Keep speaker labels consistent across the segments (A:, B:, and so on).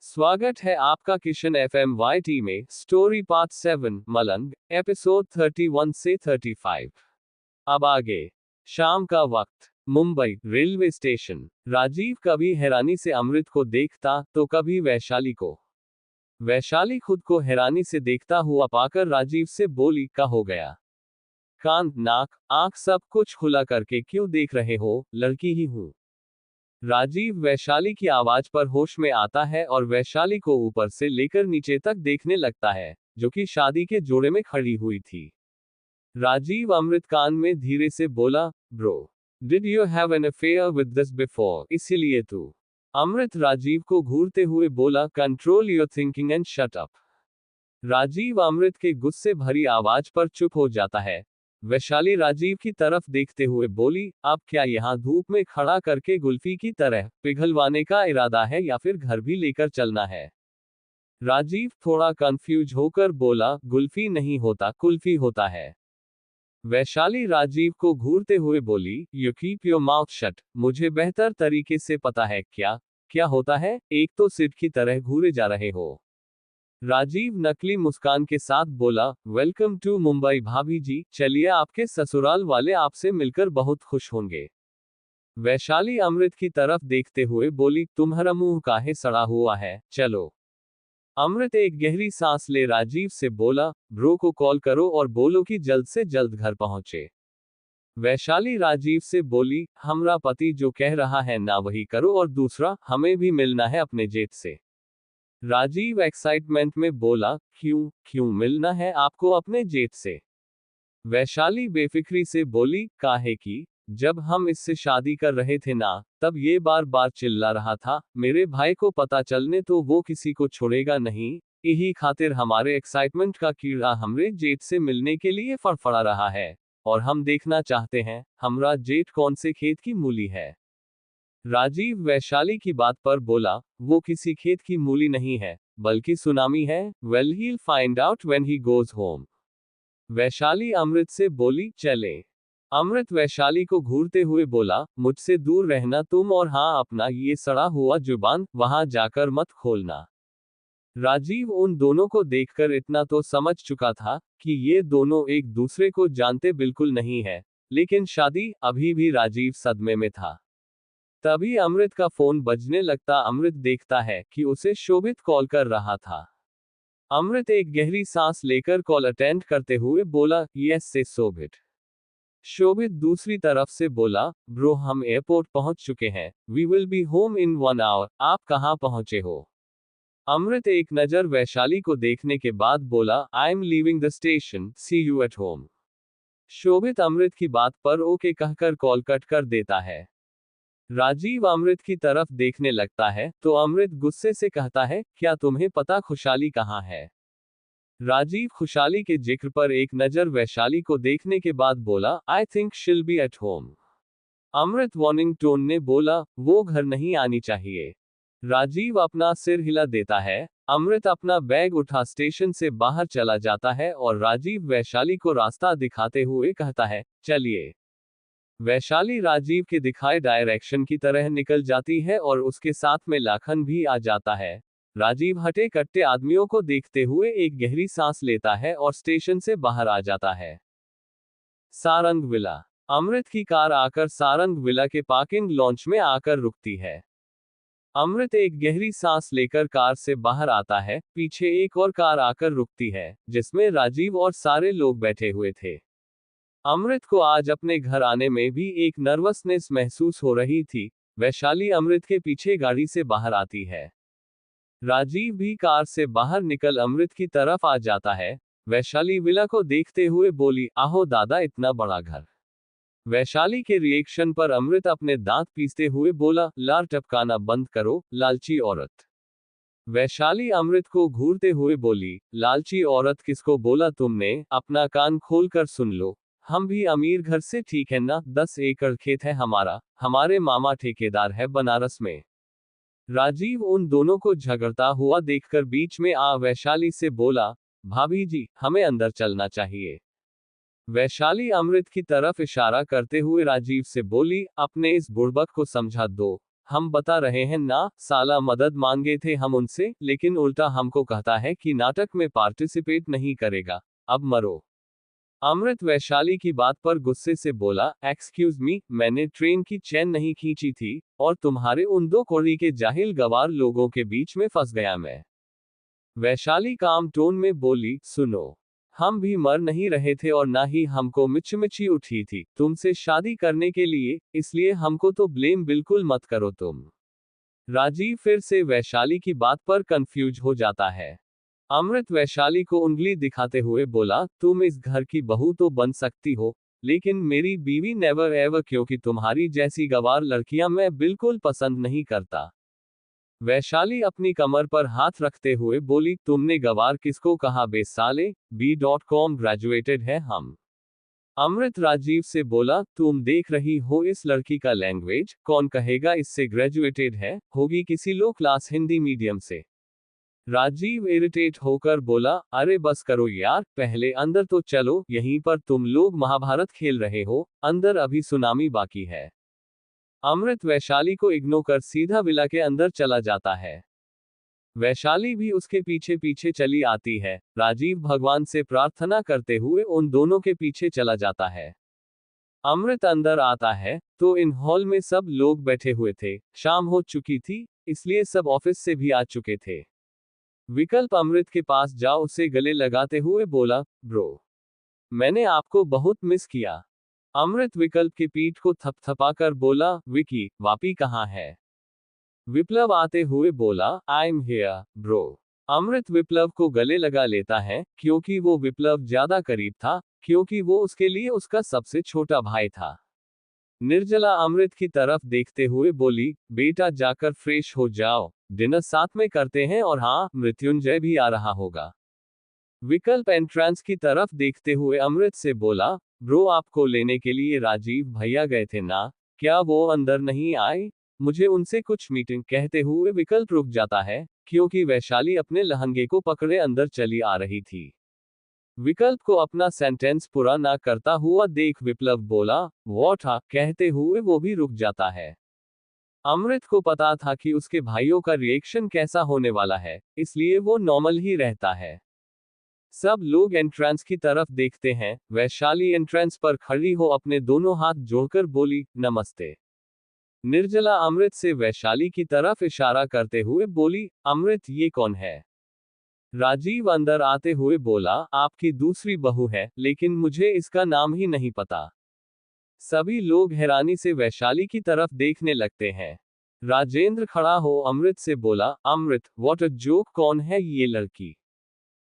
A: स्वागत है आपका किशन एफएम वाईटी में स्टोरी पार्ट 7 मलंग एपिसोड 31 से 35। अब आगे। शाम का वक्त, मुंबई रेलवे स्टेशन। राजीव कभी हैरानी से अमृत को देखता तो कभी वैशाली को। वैशाली खुद को हैरानी से देखता हुआ पाकर राजीव से बोली, क्या हो गया? कान, नाक, आंख सब कुछ खुला करके क्यों देख रहे हो? लड़की ही हूं। राजीव वैशाली की आवाज पर होश में आता है और वैशाली को ऊपर से लेकर नीचे तक देखने लगता है, जो कि शादी के जोड़े में खड़ी हुई थी। राजीव अमृत कान में धीरे से बोला, bro, did you have an affair with this before? इसीलिए तू। अमृत राजीव को घूरते हुए बोला, control your thinking and shut up. Rajiv Amrit के गुस्से भरी आवाज पर चुप हो जाता है। वैशाली राजीव की तरफ देखते हुए बोली, अब क्या यहाँ धूप में खड़ा करके कुल्फी की तरह पिघलवाने का इरादा है या फिर घर भी लेकर चलना है? राजीव थोड़ा कंफ्यूज होकर बोला, कुल्फी नहीं होता, कुल्फी होता है। वैशाली राजीव को घूरते हुए बोली, you keep your mouth shut, मुझे बेहतर तरीके से पता है क्या क्या होता है, एक तो सिर की तरह घूरे जा रहे हो। राजीव नकली मुस्कान के साथ बोला, वेलकम टू मुंबई भाभी जी, चलिए आपके ससुराल वाले आपसे मिलकर बहुत खुश होंगे। वैशाली अमृत की तरफ देखते हुए बोली, तुम्हारा मुंह काहे सड़ा हुआ है, चलो। अमृत एक गहरी सांस ले राजीव से बोला, ब्रो को कॉल करो और बोलो कि जल्द से जल्द घर पहुंचे। वैशाली राजीव से बोली, हमरा पति जो कह रहा है ना वही करो, और दूसरा, हमें भी मिलना है अपने जेठ से। राजीव एक्साइटमेंट में बोला, क्यों क्यों मिलना है आपको अपने जेठ से? वैशाली बेफिक्री से बोली, काहे की, जब हम इससे शादी कर रहे थे ना, तब ये बार बार चिल्ला रहा था, मेरे भाई को पता चलने तो वो किसी को छोड़ेगा नहीं। यही खातिर हमारे एक्साइटमेंट का कीड़ा हमरे जेठ से मिलने के लिए फड़फड़ा रहा है, और हम देखना चाहते हैं हमरा जेठ कौन से खेत की मूली है। राजीव वैशाली की बात पर बोला, वो किसी खेत की मूली नहीं है, बल्कि सुनामी है। Well he'll find out when he goes home. Vaishali Amrit से बोली, चले। अमृत वैशाली को घूरते हुए बोला, मुझसे दूर रहना तुम, और हाँ, अपना ये सड़ा हुआ जुबान वहां जाकर मत खोलना। राजीव उन दोनों को देखकर इतना तो समझ चुका था कि ये दोनों एक दूसरे को जानते बिल्कुल नहीं है, लेकिन शादी अभी भी राजीव सदमे में था। तभी अमृत का फोन बजने लगता। अमृत देखता है कि उसे शोभित कॉल कर रहा था। अमृत एक गहरी सांस लेकर कॉल अटेंड करते हुए बोला, यस से शोभित। शोभित दूसरी तरफ से बोला, ब्रो हम एयरपोर्ट पहुंच चुके हैं, we will be home in 1 hour, आप कहां पहुंचे हो? अमृत एक नजर वैशाली को देखने के बाद बोला, I am leaving the station, see you at home. Shobhit Amrit की बात पर ओके कहकर कॉल कट कर देता है। राजीव अमृत की तरफ देखने लगता है तो अमृत गुस्से से कहता है, क्या तुम्हें पता खुशहाली कहाँ है? राजीव खुशहाली के जिक्र पर एक नजर वैशाली को देखने के बाद बोला, I think she'll be at home. Amrit warning tone में बोला, वो घर नहीं आनी चाहिए। राजीव अपना सिर हिला देता है। अमृत अपना बैग उठा स्टेशन से बाहर चला जाता है और राजीव वैशाली को रास्ता दिखाते हुए कहता है, चलिए। वैशाली राजीव के दिखाए डायरेक्शन की तरह निकल जाती है और उसके साथ में लाखन भी आ जाता है। राजीव हटे कट्टे आदमियों को देखते हुए एक गहरी सांस लेता है और स्टेशन से बाहर आ जाता है। सारंग विला। अमृत की कार आकर सारंग विला के पार्किंग लॉन्च में आकर रुकती है। अमृत एक गहरी सांस लेकर कार से बाहर आता है। पीछे एक और कार आकर रुकती है, जिसमें राजीव और सारे लोग बैठे हुए थे। अमृत को आज अपने घर आने में भी एक नर्वसनेस महसूस हो रही थी। वैशाली अमृत के पीछे गाड़ी से बाहर आती है। राजीव भी कार से बाहर निकल अमृत की तरफ आ जाता है। वैशाली विला को देखते हुए बोली, आहो दादा, इतना बड़ा घर। वैशाली के रिएक्शन पर अमृत अपने दांत पीसते हुए बोला, लार टपकाना बंद करो, लालची औरत। वैशाली अमृत को घूरते हुए बोली, लालची औरत किसको बोला तुमने? अपना कान खोलकर सुन लो, हम भी अमीर घर से, ठीक है ना? 10 एकड़ खेत है हमारा, हमारे मामा ठेकेदार है बनारस में। राजीव उन दोनों को झगड़ता हुआ देखकर बीच में आ वैशाली से बोला, भाभी जी, हमें अंदर चलना चाहिए। वैशाली अमृत की तरफ इशारा करते हुए राजीव से बोली, अपने इस बुड़बक को समझा दो, हम बता रहे हैं ना, साला मदद मांगे थे हम उनसे, लेकिन उल्टा हमको कहता है कि नाटक में पार्टिसिपेट नहीं करेगा, अब मरो। अमृत वैशाली की बात पर गुस्से से बोला, एक्सक्यूज मी, मैंने ट्रेन की चैन नहीं खींची थी, और तुम्हारे उन दो कौड़ी के जाहिल गवार लोगों के बीच में फंस गया मैं। वैशाली काम टोन में बोली, सुनो, हम भी मर नहीं रहे थे और ना ही हमको मिचमिची उठी थी तुमसे शादी करने के लिए, इसलिए हमको तो ब्लेम बिल्कुल मत करो तुम। राजीव फिर से वैशाली की बात पर कंफ्यूज हो जाता है। अमृत वैशाली को उंगली दिखाते हुए बोला, तुम इस घर की बहू तो बन सकती हो, लेकिन मेरी बीवी नेवर एवर, क्योंकि तुम्हारी जैसी गवार लड़कियां मैं बिल्कुल पसंद नहीं करता। वैशाली अपनी कमर पर हाथ रखते हुए बोली, तुमने गवार किसको कहा बे साले, B.com ग्रेजुएटेड है हम। अमृत राजीव से बोला, तुम देख रही हो इस लड़की का लैंग्वेज, कौन कहेगा इससे ग्रेजुएटेड है, होगी किसी लो क्लास हिंदी मीडियम से। राजीव इरिटेट होकर बोला, अरे बस करो यार, पहले अंदर तो चलो, यहीं पर तुम लोग महाभारत खेल रहे हो, अंदर अभी सुनामी बाकी है। अमृत वैशाली को इग्नोर कर सीधा विला के अंदर चला जाता है। वैशाली भी उसके पीछे पीछे चली आती है। राजीव भगवान से प्रार्थना करते हुए उन दोनों के पीछे चला जाता है। अमृत अंदर आता है तो इन हॉल में सब लोग बैठे हुए थे। शाम हो चुकी थी, इसलिए सब ऑफिस से भी आ चुके थे। विकल्प अमृत के पास जा उसे गले लगाते हुए बोला, ब्रो, मैंने आपको बहुत मिस किया। अमृत विकल्प की पीठ को थपथपाकर बोला, विकी, वापी कहाँ है? विप्लव आते हुए बोला, I am here bro. Amrit विप्लव को गले लगा लेता है, क्योंकि वो विप्लव ज्यादा करीब था, क्योंकि वो उसके लिए उसका सबसे छोटा भाई था। निर्जला अमृत की तरफ देखते हुए बोली, बेटा जाकर फ्रेश हो जाओ, डिनर साथ में करते हैं, और हाँ, मृत्युंजय भी आ रहा होगा। विकल्प एंट्रेंस की तरफ देखते हुए अमृत से बोला, ब्रो, आपको लेने के लिए राजीव भैया गए थे ना, क्या वो अंदर नहीं आए? मुझे उनसे कुछ मीटिंग। कहते हुए विकल्प रुक जाता है, क्योंकि वैशाली अपने लहंगे को पकड़े अंदर चली आ रही थी। विकल्प को अपना सेंटेंस पूरा ना करता हुआ देख विप्लव बोला, व्हाट, कहते हुए वो भी रुक जाता है। अमृत को पता था कि उसके भाइयों का रिएक्शन कैसा होने वाला है, इसलिए वो नॉर्मल ही रहता है। सब लोग एंट्रेंस की तरफ देखते हैं। वैशाली एंट्रेंस पर खड़ी हो अपने दोनों हाथ जोड़कर बोली, नमस्ते। निर्जला अमृत से वैशाली की तरफ इशारा करते हुए बोली, अमृत, ये कौन है? राजीव अंदर आते हुए बोला, आपकी दूसरी बहू है, लेकिन मुझे इसका नाम ही नहीं पता। सभी लोग हैरानी से वैशाली की तरफ देखने लगते हैं। राजेंद्र खड़ा हो अमृत से बोला, अमृत, व्हाट अ जोक, कौन है ये लड़की?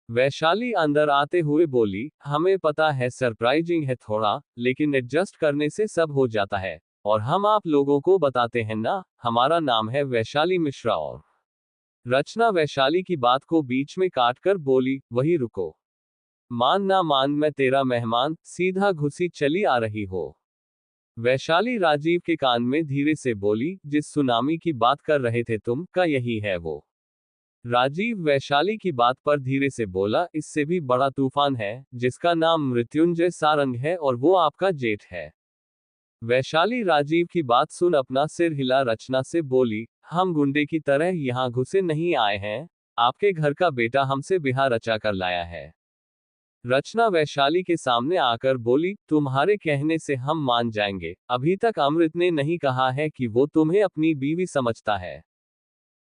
A: वैशाली अंदर आते हुए बोली, हमें पता है सरप्राइजिंग है थोड़ा, लेकिन एडजस्ट करने से सब हो जाता है, और हम आप लोगों को बताते हैं ना, हमारा नाम है वैशाली मिश्रा। और रचना वैशाली की बात को बीच में काटकर बोली, वही रुको, मान ना मान मैं तेरा मेहमान, सीधा घुसी चली आ रही हो। वैशाली राजीव के कान में धीरे से बोली, जिस सुनामी की बात कर रहे थे तुम, का यही है वो? राजीव वैशाली की बात पर धीरे से बोला, इससे भी बड़ा तूफान है, जिसका नाम मृत्युंजय सारंग है, और वो आपका जेठ है। वैशाली राजीव की बात सुन अपना सिर हिला रचना से बोली, हम गुंडे की तरह यहाँ घुसे नहीं आए हैं, आपके घर का बेटा हमसे बिहा रचा कर लाया है। रचना वैशाली के सामने आकर बोली, तुम्हारे कहने से हम मान जाएंगे, अभी तक अमृत ने नहीं कहा है कि वो तुम्हें अपनी बीवी समझता है।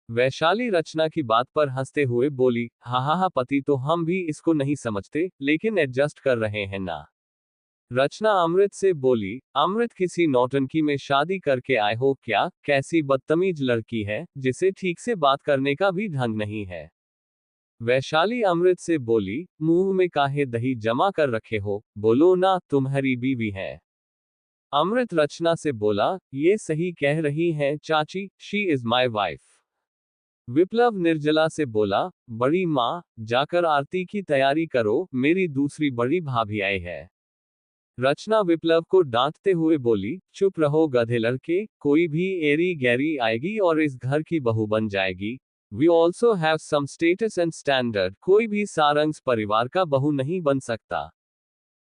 A: वैशाली रचना की बात पर हंसते हुए बोली, हाँ, पति तो हम भी इसको नहीं समझते, लेकिन एडजस्ट कर रहे हैं ना। रचना अमृत से बोली, अमृत, किसी नौटंकी में शादी करके आए हो क्या? कैसी बदतमीज लड़की है, जिसे ठीक से बात करने का भी ढंग नहीं है। वैशाली अमृत से बोली, मुंह में काहे दही जमा कर रखे हो, बोलो ना, तुम्हारी बीवी है। अमृत रचना से बोला, ये सही कह रही हैं चाची, शी इज माई वाइफ। विप्लव निर्जला से बोला, बड़ी माँ, जाकर आरती की तैयारी करो, मेरी दूसरी बड़ी भाभी आई है। रचना विप्लव को डांटते हुए बोली, चुप रहो गधे लड़के, कोई भी एरी गैरी आएगी और इस घर की बहू बन जाएगी। We also have some status and standard, कोई भी सारंग्स परिवार का बहू नहीं बन सकता।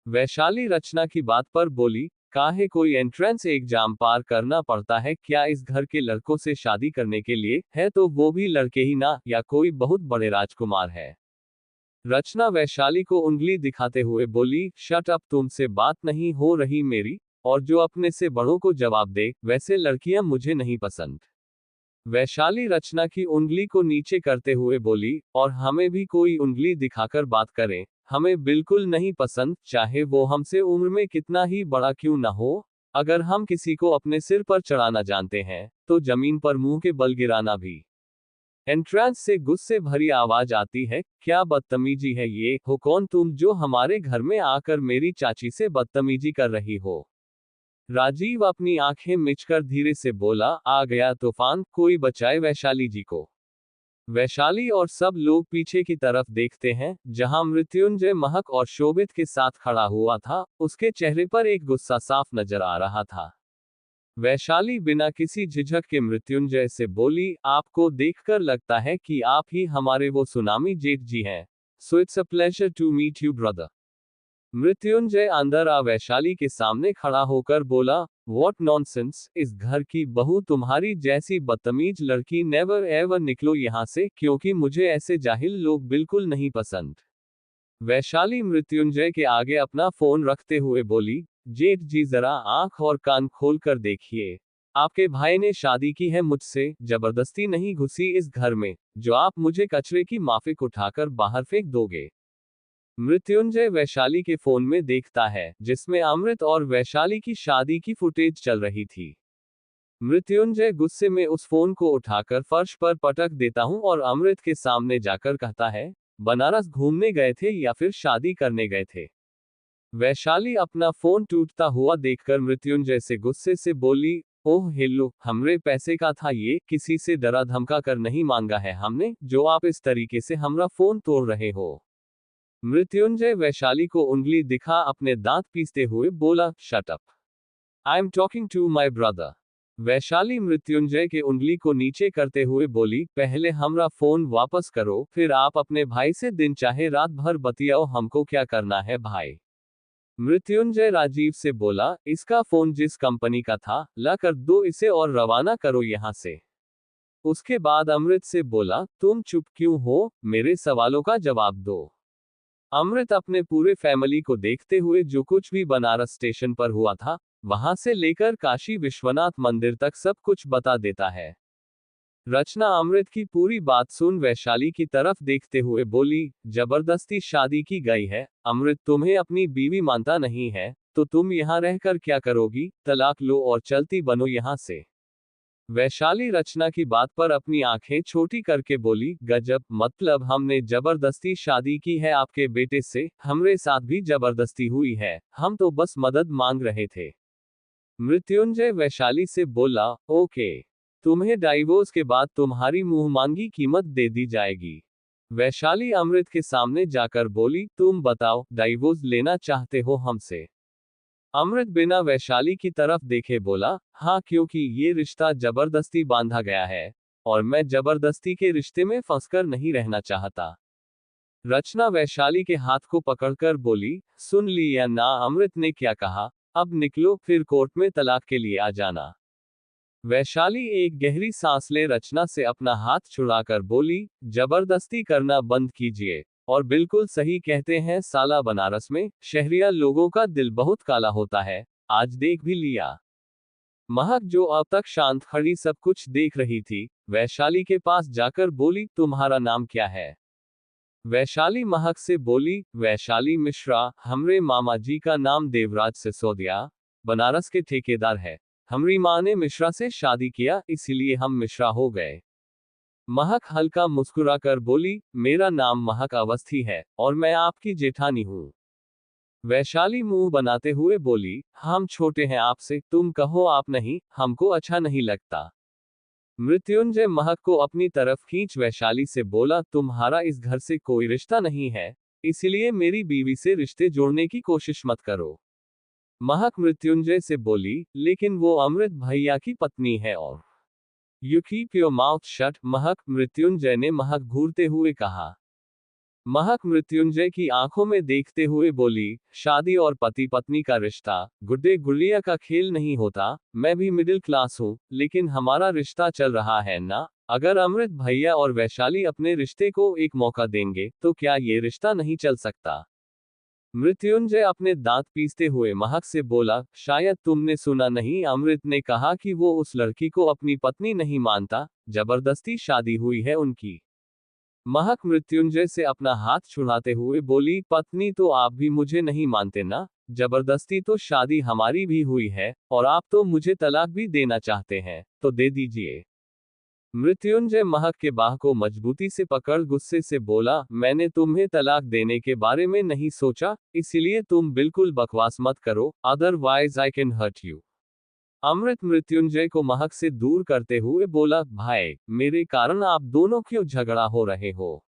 A: वैशाली रचना की बात पर बोली, काहे कोई एंट्रेंस एग्जाम पार करना पड़ता है क्या इस घर के लड़कों से शादी करने के लिए, है तो वो भी लड़के ही ना, या कोई बहुत बड़े राजकुमार है। रचना वैशाली को उंगली दिखाते हुए बोली, शट अप, तुमसे बात नहीं हो रही मेरी, और जो अपने से बड़ों को जवाब दे, वैसे लड़कियां मुझे नहीं पसंद। वैशाली रचना की उंगली को नीचे करते हुए बोली, और हमें भी कोई उंगली दिखाकर बात करे, हमें बिल्कुल नहीं पसंद, चाहे वो हमसे उम्र में कितना ही बड़ा क्यों ना हो। अगर हम किसी को अपने सिर पर चढ़ाना जानते हैं, तो जमीन पर मुंह के बल गिराना भी। एंट्रेंस से गुस्से भरी आवाज आती है, क्या बदतमीजी है ये, हो कौन तुम जो हमारे घर में आकर मेरी चाची से बदतमीजी कर रही हो। राजीव अपनी आंखें मिचकर धीरे से बोला, आ गया तूफान, कोई बचाए वैशाली जी को। वैशाली और सब लोग पीछे की तरफ देखते हैं, जहां मृत्युंजय महक और शोभित के साथ खड़ा हुआ था, उसके चेहरे पर एक गुस्सा साफ नजर आ रहा था। वैशाली बिना किसी झिझक के मृत्युंजय से बोली, आपको देखकर लगता है कि आप ही हमारे वो सुनामी जेठ जी हैं। So it's a pleasure to meet you brother. Mrityunjay अंदर आ वैशाली के सामने खड़ा होकर बोला, व्हाट नॉनसेंस, इस घर की बहू तुम्हारी जैसी बदतमीज लड़की, नेवर एवर निकलो यहां से, क्योंकि मुझे ऐसे जाहिल लोग बिल्कुल नहीं पसंद। वैशाली मृत्युंजय के आगे अपना फोन रखते हुए बोली, जेठ जी जरा आंख और कान खोल कर देखिए, आपके भाई ने शादी की है मुझसे, जबरदस्ती नहीं घुसी इस घर में, जो आप मुझे कचरे की माफिक उठाकर बाहर फेंक दोगे। मृत्युंजय वैशाली के फोन में देखता है, जिसमें अमृत और वैशाली की शादी की फुटेज चल रही थी। मृत्युंजय गुस्से में उस फोन को उठाकर फर्श पर पटक देता हूं और अमृत के सामने जाकर कहता है, बनारस घूमने गए थे या फिर शादी करने गए थे। वैशाली अपना फोन टूटता हुआ देखकर मृत्युंजय से गुस्से से बोली, ओह हेलो, हमरे पैसे का था ये, किसी से डरा धमका कर नहीं मांगा है हमने, जो आप इस तरीके से हमरा फोन तोड़ रहे हो। मृत्युंजय वैशाली को उंगली दिखा अपने दांत पीसते हुए बोला, shut up, I am talking to my brother. Vaishali Mrityunjay के उंगली को नीचे करते हुए बोली, पहले हमरा फोन वापस करो, फिर आप अपने भाई से दिन चाहे रात भर बतियाओ, हमको क्या करना है भाई। मृत्युंजय राजीव से बोला, इसका फोन जिस कंपनी का था, ला कर दो इसे और रवाना करो यहां से। उसके बाद अमृत से बोला, तुम चुप क्यों हो, मेरे सवालों का जवाब दो। अमृत अपने पूरे फैमिली को देखते हुए जो कुछ भी बनारस स्टेशन पर हुआ था, वहां से लेकर काशी विश्वनाथ मंदिर तक सब कुछ बता देता है। रचना अमृत की पूरी बात सुन वैशाली की तरफ देखते हुए बोली, जबरदस्ती शादी की गई है, अमृत तुम्हें अपनी बीवी मानता नहीं है, तो तुम यहाँ रहकर क्या करोगी, तलाक लो और चलती बनो यहाँ से। वैशाली रचना की बात पर अपनी आंखें छोटी करके बोली, गजब, मतलब हमने जबरदस्ती शादी की है आपके बेटे से, हमरे साथ भी जबरदस्ती हुई है, हम तो बस मदद मांग रहे थे। मृत्युंजय वैशाली से बोला, ओके, तुम्हें डाइवोर्स के बाद तुम्हारी मुंह मांगी कीमत दे दी जाएगी। वैशाली अमृत के सामने जाकर बोली, तुम बताओ, डाइवोर्स लेना चाहते हो हमसे। अमृत बिना वैशाली की तरफ देखे बोला, हाँ, क्योंकि ये रिश्ता जबरदस्ती बांधा गया है, और मैं जबरदस्ती के रिश्ते में फंसकर नहीं रहना चाहता। रचना वैशाली के हाथ को पकड़कर बोली, सुन ली या ना अमृत ने क्या कहा, अब निकलो, फिर कोर्ट में तलाक के लिए आ जाना। वैशाली एक गहरी सांस ले रचना से अपना हाथ छुड़ाकर बोली, जबरदस्ती करना बंद कीजिए, और बिल्कुल सही कहते हैं साला, बनारस में शहरिया लोगों का दिल बहुत काला होता है, आज देख भी लिया। महक जो अब तक शांत खड़ी सब कुछ देख रही थी, वैशाली के पास जाकर बोली, तुम्हारा नाम क्या है। वैशाली महक से बोली, वैशाली मिश्रा, हमरे मामा जी का नाम देवराज सिसोदिया, बनारस के ठेकेदार है, हमरी माँ ने मिश्रा से शादी किया, इसीलिए हम मिश्रा हो गए। महक हल्का मुस्कुराकर बोली, मेरा नाम महक अवस्थी है, और मैं आपकी जेठानी हूँ। वैशाली मुंह बनाते हुए बोली, हम छोटे हैं आपसे, तुम कहो आप, नहीं, हमको अच्छा नहीं लगता। मृत्युंजय महक को अपनी तरफ खींच वैशाली से बोला, तुम्हारा इस घर से कोई रिश्ता नहीं है, इसलिए मेरी बीवी से रिश्ते जोड़ने की कोशिश मत करो। महक मृत्युंजय से बोली, लेकिन वो अमृत भैया की पत्नी है और you keep your mouth shut, महक, मृत्युंजय ने महक घूरते हुए कहा। महक मृत्युंजय की आंखों में देखते हुए बोली, शादी और पति पत्नी का रिश्ता गुड्डे गुड़िया का खेल नहीं होता। मैं भी मिडिल क्लास हूँ, लेकिन हमारा रिश्ता चल रहा है ना। अगर अमृत भैया और वैशाली अपने रिश्ते को एक मौका देंगे तो क्या ये रिश्ता नहीं चल सकता। मृत्युंजय अपने दांत पीसते हुए महक से बोला, शायद तुमने सुना नहीं, अमृत ने कहा कि वो उस लड़की को अपनी पत्नी नहीं मानता, जबरदस्ती शादी हुई है उनकी। महक मृत्युंजय से अपना हाथ छुड़ाते हुए बोली, पत्नी तो आप भी मुझे नहीं मानते ना। जबरदस्ती तो शादी हमारी भी हुई है, और आप तो मुझे तलाक भी देना चाहते हैं, तो दे दीजिए। मृत्युंजय महक के बाह को मजबूती से पकड़ गुस्से से बोला, मैंने तुम्हें तलाक देने के बारे में नहीं सोचा, इसलिए तुम बिल्कुल बकवास मत करो, otherwise I can hurt you. Amrit Mrityunjay को महक से दूर करते हुए बोला, भाई मेरे कारण आप दोनों क्यों झगड़ा हो रहे हो।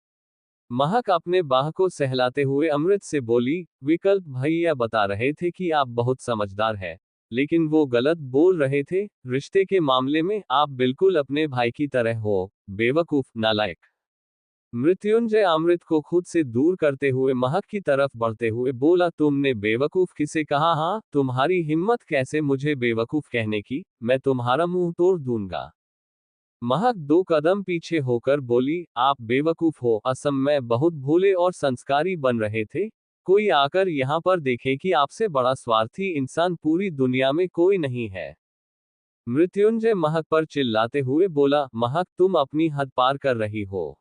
A: महक अपने बाह को सहलाते हुए अमृत से बोली, विकल्प भैया बता रहे थे कि आप बहुत समझदार हैं, लेकिन वो गलत बोल रहे थे। रिश्ते के मामले में आप बिल्कुल अपने भाई की तरह हो, बेवकूफ नालायक। मृत्युंजय अमृत को खुद से दूर करते हुए महक की तरफ बढ़ते हुए बोला, तुमने बेवकूफ किसे कहा। हाँ, तुम्हारी हिम्मत कैसे मुझे बेवकूफ कहने की, मैं तुम्हारा मुंह तोड़ दूंगा। महक 2 कदम पीछे होकर बोली, आप बेवकूफ हो, असम में बहुत भोले और संस्कारी बन रहे थे। कोई आकर यहाँ पर देखे कि आपसे बड़ा स्वार्थी इंसान पूरी दुनिया में कोई नहीं है। मृत्युंजय महक पर चिल्लाते हुए बोला, महक तुम अपनी हद पार कर रही हो।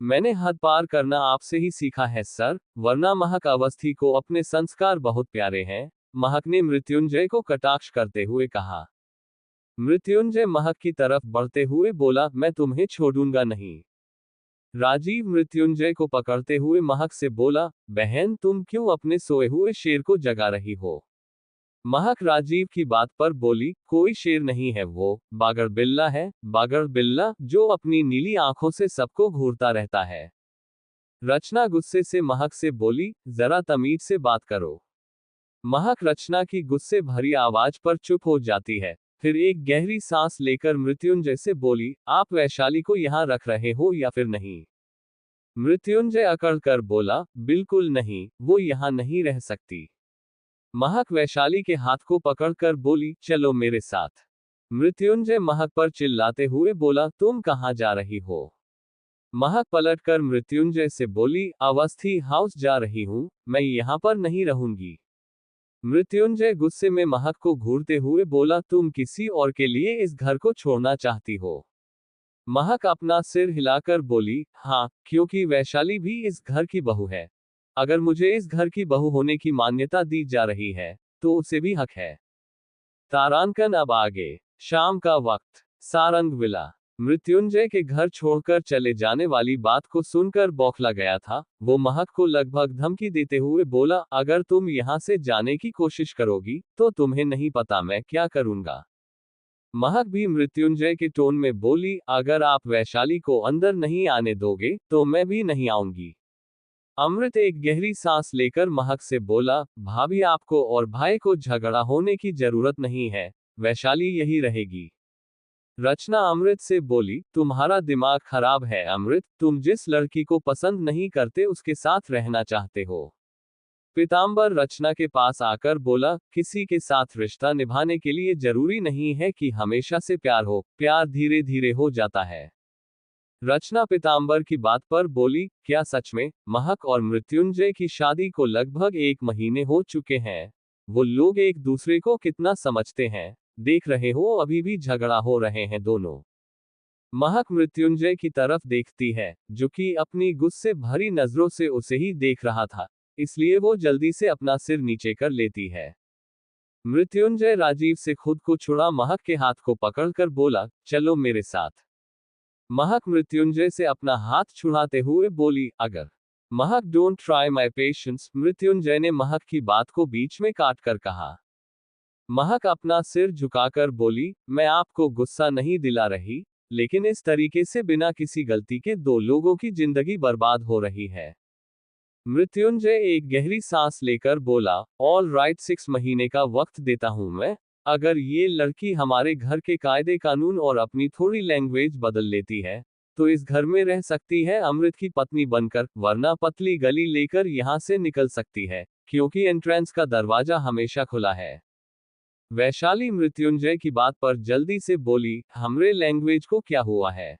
A: मैंने हद पार करना आपसे ही सीखा है सर, वरना। महक अवस्थी को अपने संस्कार बहुत प्यारे हैं, महक ने मृत्युंजय को कटाक्ष करते हुए कहा। मृत्युंजय महक की तरफ बढ़ते हुए बोला, मैं तुम्हें छोड़ूंगा नहीं। राजीव मृत्युंजय को पकड़ते हुए महक से बोला, बहन तुम क्यों अपने सोए हुए शेर को जगा रही हो। महक राजीव की बात पर बोली, कोई शेर नहीं है, वो बागर बिल्ला है, बागर बिल्ला जो अपनी नीली आंखों से सबको घूरता रहता है। रचना गुस्से से महक से बोली, जरा तमीज से बात करो। महक रचना की गुस्से भरी आवाज पर चुप हो जाती है, फिर एक गहरी सांस लेकर मृत्युंजय से बोली, आप वैशाली को यहाँ रख रहे हो या फिर नहीं। मृत्युंजय अकड़ कर बोला, बिल्कुल नहीं, वो यहाँ नहीं रह सकती। महक वैशाली के हाथ को पकड़कर बोली, चलो मेरे साथ। मृत्युंजय महक पर चिल्लाते हुए बोला, तुम कहाँ जा रही हो। महक पलटकर मृत्युंजय से बोली, अवस्थी हाउस जा रही हूँ, मैं यहाँ पर नहीं रहूंगी। मृत्युंजय गुस्से में महक को घूरते हुए बोला, तुम किसी और के लिए इस घर को छोड़ना चाहती हो। महक अपना सिर हिलाकर बोली, हाँ, क्योंकि वैशाली भी इस घर की बहू है। अगर मुझे इस घर की बहू होने की मान्यता दी जा रही है, तो उसे भी हक है। तारांकन अब आगे। शाम का वक्त। सारंग विला। मृत्युंजय के घर छोड़कर चले जाने वाली बात को सुनकर बौखला गया था। वो महक को लगभग धमकी देते हुए बोला, अगर तुम यहाँ से जाने की कोशिश करोगी, तो तुम्हें नहीं पता मैं क्या करूंगा। महक भी मृत्युंजय के टोन में बोली, अगर आप वैशाली को अंदर नहीं आने दोगे, तो मैं भी नहीं आऊंगी। अमृत एक गहरी सांस लेकर महक से बोला, भाभी आपको और भाई को झगड़ा होने की जरूरत नहीं है, वैशाली यही रहेगी। रचना अमृत से बोली, तुम्हारा दिमाग खराब है अमृत, तुम जिस लड़की को पसंद नहीं करते उसके साथ रहना चाहते हो। पीतांबर रचना के पास आकर बोला, किसी के साथ रिश्ता निभाने के लिए जरूरी नहीं है कि हमेशा से प्यार हो, प्यार धीरे धीरे हो जाता है। रचना पीतांबर की बात पर बोली, क्या सच में। महक और मृत्युंजय की शादी को लगभग 1 महीने हो चुके हैं। वो लोग एक दूसरे को कितना समझते हैं, देख रहे हो अभी भी झगड़ा हो रहे हैं दोनों। महक मृत्युंजय की तरफ देखती है, जो कि अपनी गुस्से भरी नजरों से उसे ही देख रहा था, इसलिए वो जल्दी से अपना सिर नीचे कर लेती है। मृत्युंजय राजीव से खुद को छुड़ा महक के हाथ को पकड़कर बोला, चलो मेरे साथ। महक मृत्युंजय से अपना हाथ छुड़ाते हुए बोली, अगर। महक don't try my patience, Mrityunjay ने महक की बात को बीच में काट कर कहा। महक अपना सिर झुकाकर बोली, मैं आपको गुस्सा नहीं दिला रही, लेकिन इस तरीके से बिना किसी गलती के 2 लोगों की जिंदगी बर्बाद हो रही है। मृत्युंजय एक गहरी सांस लेकर बोला, ऑल राइट, 6 महीने का वक्त देता हूं मैं। अगर ये लड़की हमारे घर के कायदे कानून और अपनी थोड़ी लैंग्वेज बदल लेती है, तो इस घर में रह सकती है अमृत की पत्नी बनकर, वरना पतली गली लेकर यहाँ से निकल सकती है, क्योंकि एंट्रेंस का दरवाजा हमेशा खुला है। वैशाली मृत्युंजय की बात पर जल्दी से बोली, हमरे लैंग्वेज को क्या हुआ है?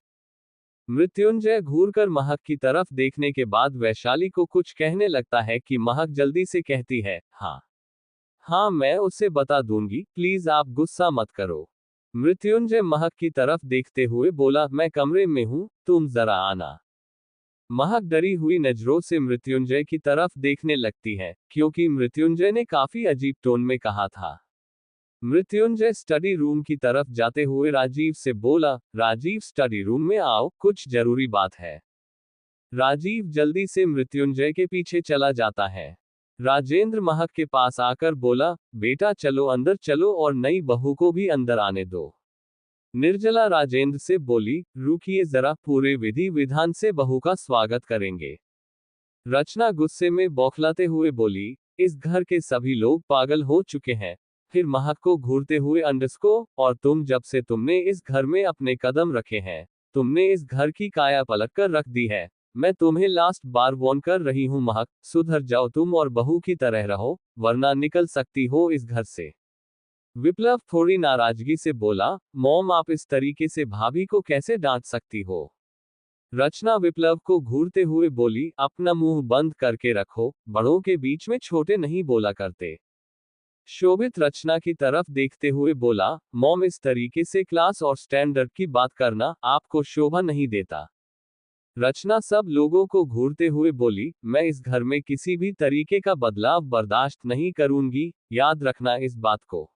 A: मृत्युंजय घूरकर महक की तरफ देखने के बाद वैशाली को कुछ कहने लगता है कि महक जल्दी से कहती है, हाँ हाँ मैं उसे बता दूंगी, प्लीज आप गुस्सा मत करो। मृत्युंजय महक की तरफ देखते हुए बोला, मैं कमरे में हूं, तुम जरा आना। महक डरी हुई नजरों से मृत्युंजय की तरफ देखने लगती है, क्योंकि मृत्युंजय ने काफी अजीब टोन में कहा था। मृत्युंजय स्टडी रूम की तरफ जाते हुए राजीव से बोला, राजीव स्टडी रूम में आओ, कुछ जरूरी बात है। राजीव जल्दी से मृत्युंजय के पीछे चला जाता है। राजेंद्र महक के पास आकर बोला, बेटा चलो अंदर चलो और नई बहू को भी अंदर आने दो। निर्जला राजेंद्र से बोली, रुकिए जरा, पूरे विधि विधान से बहू का स्वागत करेंगे। रचना गुस्से में बौखलाते हुए बोली, इस घर के सभी लोग पागल हो चुके हैं। फिर महक को घूरते हुए अंडरस्को, और तुम जब से तुमने इस घर में अपने कदम रखे हैं, तुमने इस घर की काया पलट कर रख दी है। मैं तुम्हें लास्ट बार वॉर्न कर रही हूं महक, सुधर जाओ तुम और बहू की तरह रहो, वरना निकल सकती हो इस घर से। विप्लव थोड़ी नाराजगी से बोला, मॉम आप इस तरीके से भाभी को कैसे डांट सकती हो? रचना विप्लव को घूरते हुए बोली, अपना मुंह बंद करके रखो, बड़ों के बीच में छोटे नहीं बोला करते। शोभित रचना की तरफ देखते हुए बोला, मॉम इस तरीके से क्लास और स्टैंडर्ड की बात करना आपको शोभा नहीं देता। रचना सब लोगों को घूरते हुए बोली, मैं इस घर में किसी भी तरीके का बदलाव बर्दाश्त नहीं करूंगी, याद रखना इस बात को।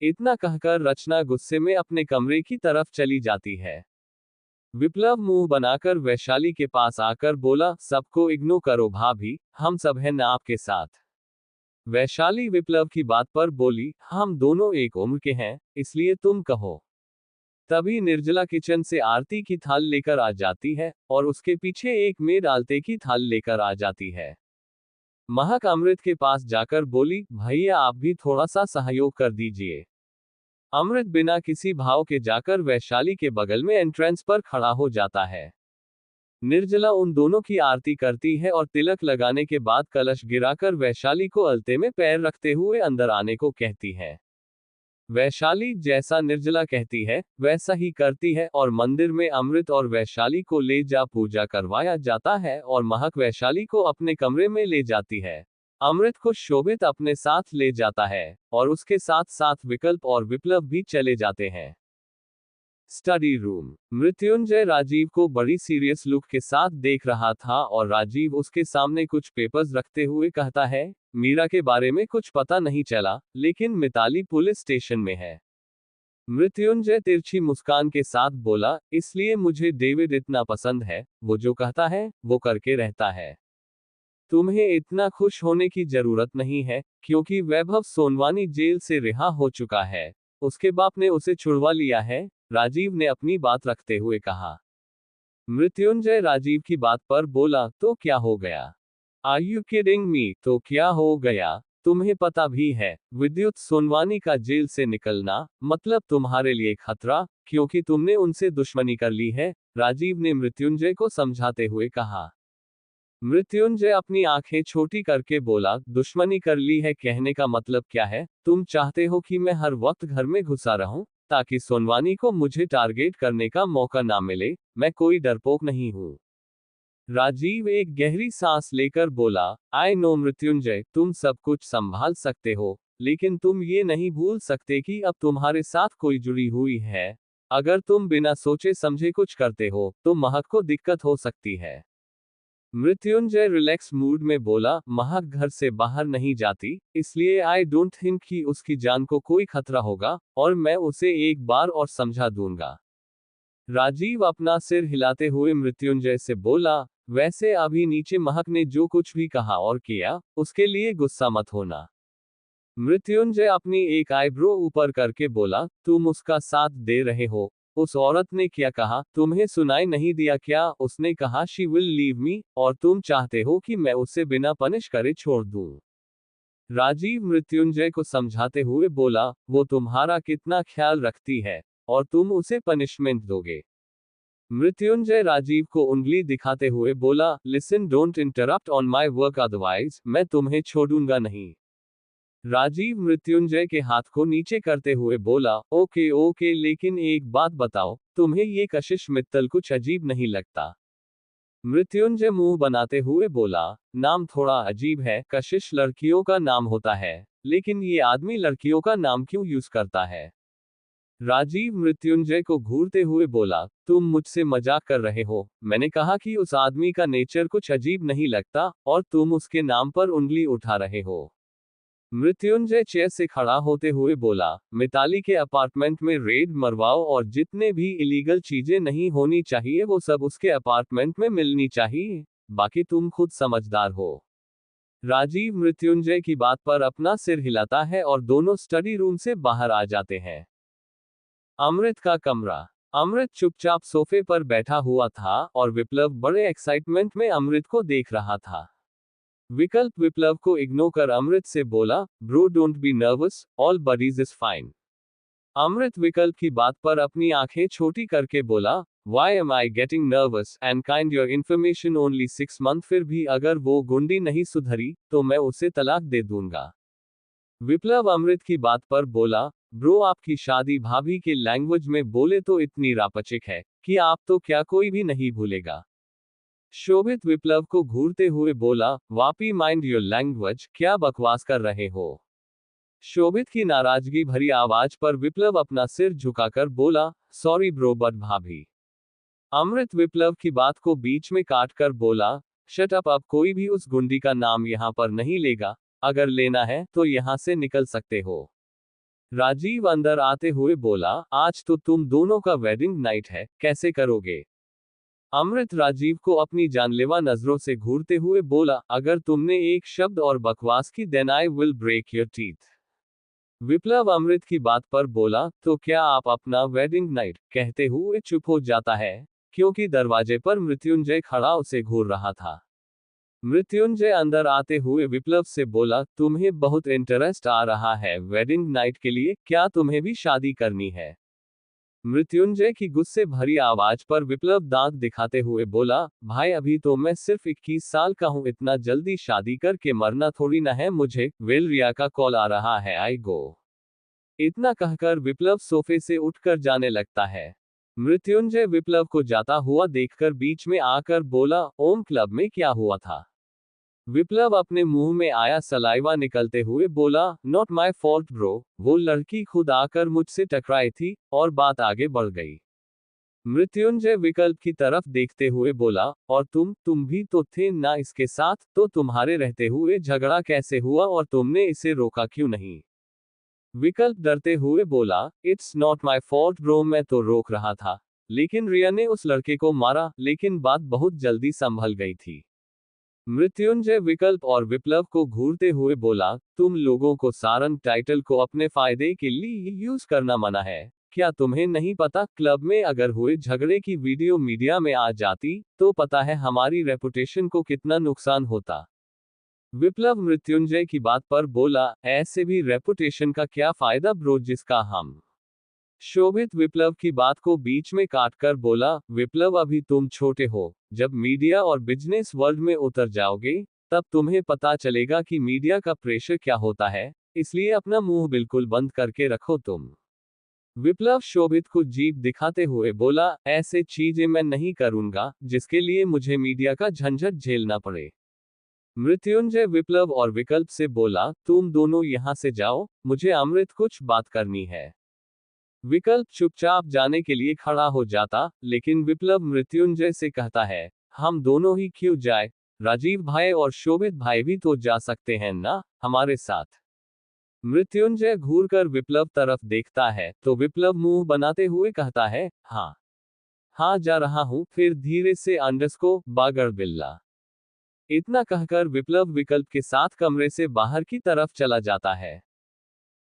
A: इतना कहकर रचना गुस्से में अपने कमरे की तरफ चली जाती है। विप्लव मुंह बनाकर वैशाली के पास आकर बोला, सबको इग्नोर करो भाभी, हम सब हैं ना आपके साथ। वैशाली विप्लव की बात पर बोली, हम दोनों एक उम्र के हैं, इसलिए तुम कहो। तभी निर्जला किचन से आरती की थाल लेकर आ जाती है, और उसके पीछे एक मेड आलते की थाल लेकर आ जाती है। महक अमृत के पास जाकर बोली, भैया आप भी थोड़ा सा सहयोग कर दीजिए। अमृत बिना किसी भाव के जाकर वैशाली के बगल में एंट्रेंस पर खड़ा हो जाता है। निर्जला उन दोनों की आरती करती है और तिलक लगाने के बाद कलश गिराकर वैशाली को अलते में पैर रखते हुए अंदर आने को कहती है। वैशाली जैसा निर्जला कहती है वैसा ही करती है, और मंदिर में अमृत और वैशाली को ले जा पूजा करवाया जाता है, और महक वैशाली को अपने कमरे में ले जाती है। अमृत को शोभित अपने साथ ले जाता है, और उसके साथ साथ विकल्प और विप्लव भी चले जाते हैं। Study room. मृत्युंजय राजीव को बड़ी सीरियस लुक के साथ देख रहा था, और राजीव उसके सामने कुछ पेपर्स रखते हुए कहता है, मीरा के बारे में कुछ पता नहीं चला, लेकिन मिताली पुलिस स्टेशन में है। मृत्युंजय तिरछी मुस्कान के साथ बोला, इसलिए मुझे डेविड इतना पसंद है, वो जो कहता है वो करके रहता है। तुम्हें इतना खुश होने की जरूरत नहीं है, क्योंकि वैभव सोनवानी जेल से रिहा हो चुका है, उसके बाप ने उसे छुड़वा लिया है, राजीव ने अपनी बात रखते हुए कहा। मृत्युंजय राजीव की बात पर बोला, तो क्या हो गया? Are you kidding me? तो क्या हो गया? तुम्हें पता भी है, विद्युत सोनवानी का जेल से निकलना मतलब तुम्हारे लिए खतरा, क्योंकि तुमने उनसे दुश्मनी कर ली है, राजीव ने मृत्युंजय को समझाते हुए कहा। मृत्युंजय अपनी आंखें छोटी करके बोला, दुश्मनी कर ली है कहने का मतलब क्या है? तुम चाहते हो कि मैं हर वक्त घर में घुसा रहूं, ताकि सोनवानी को मुझे टारगेट करने का मौका ना मिले? मैं कोई डरपोक नहीं हूं। राजीव एक गहरी सांस लेकर बोला, आई नो मृत्युंजय, तुम सब कुछ संभाल सकते हो, लेकिन तुम ये नहीं भूल सकते कि अब तुम्हारे साथ कोई जुड़ी हुई है। अगर तुम बिना सोचे समझे कुछ करते हो, तो महक को दिक्कत हो सकती है। मृत्युंजय रिलैक्स मूड में बोला, महक घर से बाहर नहीं जाती, इसलिए आई डोंट थिंक कि उसकी जान को कोई खतरा होगा, और मैं उसे एक बार और समझा दूंगा। राजीव अपना सिर हिलाते हुए मृत्युंजय से बोला, वैसे अभी नीचे महक ने जो कुछ भी कहा और किया, उसके लिए गुस्सा मत होना। मृत्युंजय अपनी एक आईब्रो ऊपर करके बोला, तुम उसका साथ दे रहे हो? उस औरत ने क्या कहा, तुम्हें सुनाई नहीं दिया क्या? उसने कहा शी विल लीव मी, और तुम चाहते हो कि मैं उसे बिना पनिश करे छोड़ दूं। राजीव मृत्युंजय को समझाते हुए बोला, वो तुम्हारा कितना ख्याल रखती है, और तुम उसे पनिशमेंट दोगे? मृत्युंजय राजीव को उंगली दिखाते हुए बोला, listen, don't interrupt on my work otherwise मैं तुम्हें छोड़ूंगा नहीं। राजीव मृत्युंजय के हाथ को नीचे करते हुए बोला, ओके ओके, लेकिन एक बात बताओ, तुम्हें ये कशिश मित्तल कुछ अजीब नहीं लगता? मृत्युंजय मुंह बनाते हुए बोला, नाम थोड़ा अजीब है, कशिश लड़कियों का नाम होता है, लेकिन ये आदमी लड़कियों का नाम क्यों यूज करता है? राजीव मृत्युंजय को घूरते हुए बोला, तुम मुझसे मजाक कर रहे हो? मैंने कहा कि उस आदमी का नेचर कुछ अजीब नहीं लगता, और तुम उसके नाम पर उंगली उठा रहे हो। मृत्युंजय चेयर से खड़ा होते हुए बोला, मिताली के अपार्टमेंट में रेड मरवाओ और जितने भी इलीगल चीजें नहीं होनी चाहिए वो सब उसके अपार्टमेंट में मिलनी चाहिए, बाकी तुम खुद समझदार हो। राजीव मृत्युंजय की बात पर अपना सिर हिलाता है और दोनों स्टडी रूम से बाहर आ जाते हैं। अमृत का कमरा। अमृत चुपचाप सोफे पर बैठा हुआ था और विप्लव बड़े एक्साइटमेंट में अमृत को देख रहा था। विकल्प विप्लव को इग्नोर कर अमृत से बोला, bro don't be nervous, all buddies is fine. Amrit Vikalp की बात पर अपनी आंखें छोटी करके बोला, why am I getting nervous and kind your information only 6 month, फिर भी अगर वो गुंडी नहीं सुधरी तो मैं उसे तलाक दे दूंगा। विप्लव अमृत की बात पर बोला, ब्रो आपकी शादी भाभी के लैंग्वेज में बोले तो इतनी रापचिक है कि आप तो क्या कोई भी नहीं भूलेगा। शोभित विप्लव को घूरते हुए बोला, वापी माइंड योर लैंग्वेज, क्या बकवास कर रहे हो? शोभित की नाराजगी भरी आवाज पर विप्लव अपना सिर झुकाकर बोला, सॉरी ब्रो बट भाभी। अमृत विप्लव की बात को बीच में काटकर बोला, शट अप, अब कोई भी उस गुंडी का नाम यहां पर नहीं लेगा, अगर लेना है तो यहां से निकल सकते हो। राजीव अंदर आते हुए बोला, आज तो तुम दोनों का वेडिंग नाइट है, कैसे करोगे? अमृत राजीव को अपनी जानलेवा नजरों से घूरते हुए बोला, अगर तुमने एक शब्द और बकवास की then I will break your teeth. Viplav Amrit की बात पर बोला, तो क्या आप अपना वेडिंग नाइट कहते हुए चुप हो जाता है, क्योंकि दरवाजे पर मृत्युंजय खड़ा उसे घूर रहा था। मृत्युंजय अंदर आते हुए विप्लव से बोला, तुम्हें बहुत इंटरेस्ट आ रहा है वेडिंग नाइट के लिए, क्या तुम्हें भी शादी करनी है? मृत्युंजय की गुस्से भरी आवाज पर विप्लव दांत दिखाते हुए बोला, भाई अभी तो मैं सिर्फ 21 साल का हूं, इतना जल्दी शादी करके मरना थोड़ी ना है मुझे, वेल रिया का कॉल आ रहा है, आई गो। इतना कहकर विप्लव सोफे से उठकर जाने लगता है। मृत्युंजय विप्लव को जाता हुआ देखकर बीच में आकर बोला, ओम क्लब में क्या हुआ था? विप्लव अपने मुंह में आया सलाइवा निकलते हुए बोला, नॉट माई फॉल्ट ब्रो, वो लड़की खुद आकर मुझसे टकराई थी और बात आगे बढ़ गई। मृत्युंजय विकल्प की तरफ देखते हुए बोला, और तुम भी तो थे ना इसके साथ, तो तुम्हारे रहते हुए झगड़ा कैसे हुआ और तुमने इसे रोका क्यों नहीं? विकल्प डरते हुए बोला, it's not my fault bro, मैं तो रोक रहा था, लेकिन रिया ने उस लड़के को मारा, लेकिन बात बहुत जल्दी संभल गई थी। मृत्युंजय विकल्प और विप्लव को घूरते हुए बोला, तुम लोगों को सारंग टाइटल को अपने फायदे के लिए यूज करना मना है, क्या तुम्हें नहीं पता क्लब में अगर हुए झगड़े की वीडियो मीडिया में आ जाती तो पता है हमारी रेपुटेशन को कितना नुकसान होता? विप्लव मृत्युंजय की बात पर बोला, ऐसे भी रेपुटेशन का क्या फायदा ब्रो जिसका हम। शोभित विप्लव की बात को बीच में काटकर बोला, विप्लव अभी तुम छोटे हो, जब मीडिया और बिजनेस वर्ल्ड में उतर जाओगे तब तुम्हें पता चलेगा कि मीडिया का प्रेशर क्या होता है, इसलिए अपना मुंह बिल्कुल बंद करके रखो तुम। विप्लव शोभित को जीभ दिखाते हुए बोला, ऐसे चीजें मैं नहीं करूंगा जिसके लिए मुझे मीडिया का झंझट झेलना पड़े। मृत्युंजय विप्लव और विकल्प से बोला, तुम दोनों यहां से जाओ, मुझे अमृत कुछ बात करनी है। विकल्प चुपचाप जाने के लिए खड़ा हो जाता, लेकिन विप्लव मृत्युंजय से कहता है, हम दोनों ही क्यों जाए, राजीव भाई और शोभित भाई भी तो जा सकते हैं ना हमारे साथ। मृत्युंजय घूरकर विप्लव तरफ देखता है तो विप्लव मुंह बनाते हुए कहता है, हाँ हाँ जा रहा हूं, फिर धीरे से अंडरस्को बागर बिल्ला। इतना कहकर विप्लव विकल्प के साथ कमरे से बाहर की तरफ चला जाता है।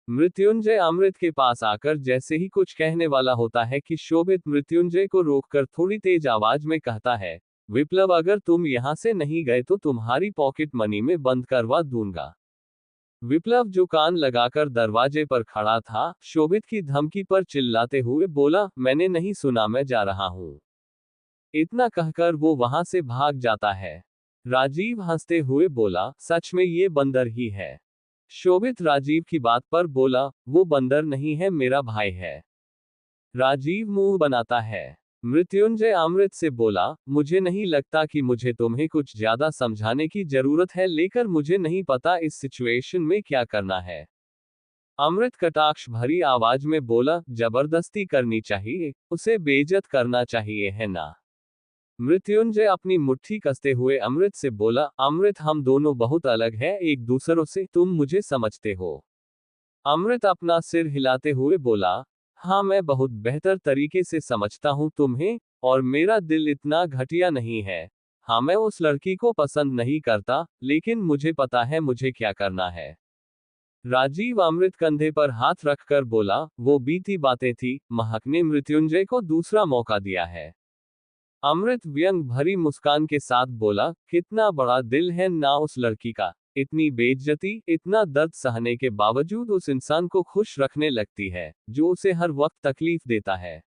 A: मृत्युंजय अमृत के पास आकर जैसे ही कुछ कहने वाला होता है कि शोभित मृत्युंजय को रोककर थोड़ी तेज आवाज में कहता है, विप्लव अगर तुम यहां से नहीं गए तो तुम्हारी पॉकेट मनी में बंद करवा दूंगा। विप्लव जो कान लगाकर दरवाजे पर खड़ा था, शोभित की धमकी पर चिल्लाते हुए बोला, मैंने नहीं सुना, मैं जा रहा हूं। इतना कहकर वो वहां से भाग जाता है। राजीव हंसते हुए बोला, सच में ये बंदर ही है। शोभित राजीव की बात पर बोला, वो बंदर नहीं है, मेरा भाई है। राजीव मुंह बनाता है। मृत्युंजय अमृत से बोला, मुझे नहीं लगता कि मुझे तुम्हें कुछ ज्यादा समझाने की जरूरत है, लेकर मुझे नहीं पता इस सिचुएशन में क्या करना है। अमृत कटाक्ष भरी आवाज में बोला, जबरदस्ती करनी चाहिए, उसे बेइज्जत करना चाहिए, है ना। मृत्युंजय अपनी मुट्ठी कसते हुए अमृत से बोला, अमृत हम दोनों बहुत अलग हैं एक दूसरों से, तुम मुझे समझते हो। अमृत अपना सिर हिलाते हुए बोला, हाँ मैं बहुत बेहतर तरीके से समझता हूँ तुम्हें, और मेरा दिल इतना घटिया नहीं है। हाँ मैं उस लड़की को पसंद नहीं करता, लेकिन मुझे पता है मुझे क्या करना है। राजीव अमृत कंधे पर हाथ रखकर बोला, वो बीती बातें थी, महक ने मृत्युंजय को दूसरा मौका दिया है। अमृत व्यंग भरी मुस्कान के साथ बोला, कितना बड़ा दिल है ना उस लड़की का, इतनी बेइज्जती, इतना दर्द सहने के बावजूद उस इंसान को खुश रखने लगती है, जो उसे हर वक्त तकलीफ देता है।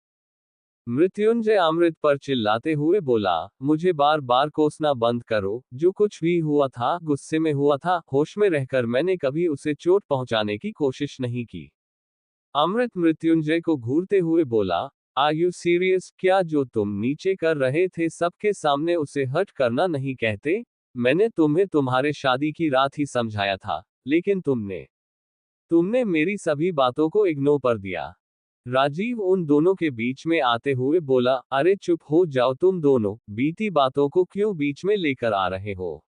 A: मृत्युंजय अमृत पर चिल्लाते हुए बोला, मुझे बार बार कोसना बंद करो, जो कुछ भी हुआ था गुस्से में हुआ था, होश में रहकर मैंने कभी उसे चोट पहुंचाने की कोशिश नहीं की। अमृत मृत्युंजय को घूरते हुए बोला, आर यू सीरियस, क्या जो तुम नीचे कर रहे थे सबके सामने उसे हट करना नहीं कहते। मैंने तुम्हें तुम्हारे शादी की रात ही समझाया था, लेकिन तुमने तुमने मेरी सभी बातों को इग्नोर कर दिया। राजीव उन दोनों के बीच में आते हुए बोला, अरे चुप हो जाओ तुम दोनों, बीती बातों को क्यों बीच में लेकर आ रहे हो।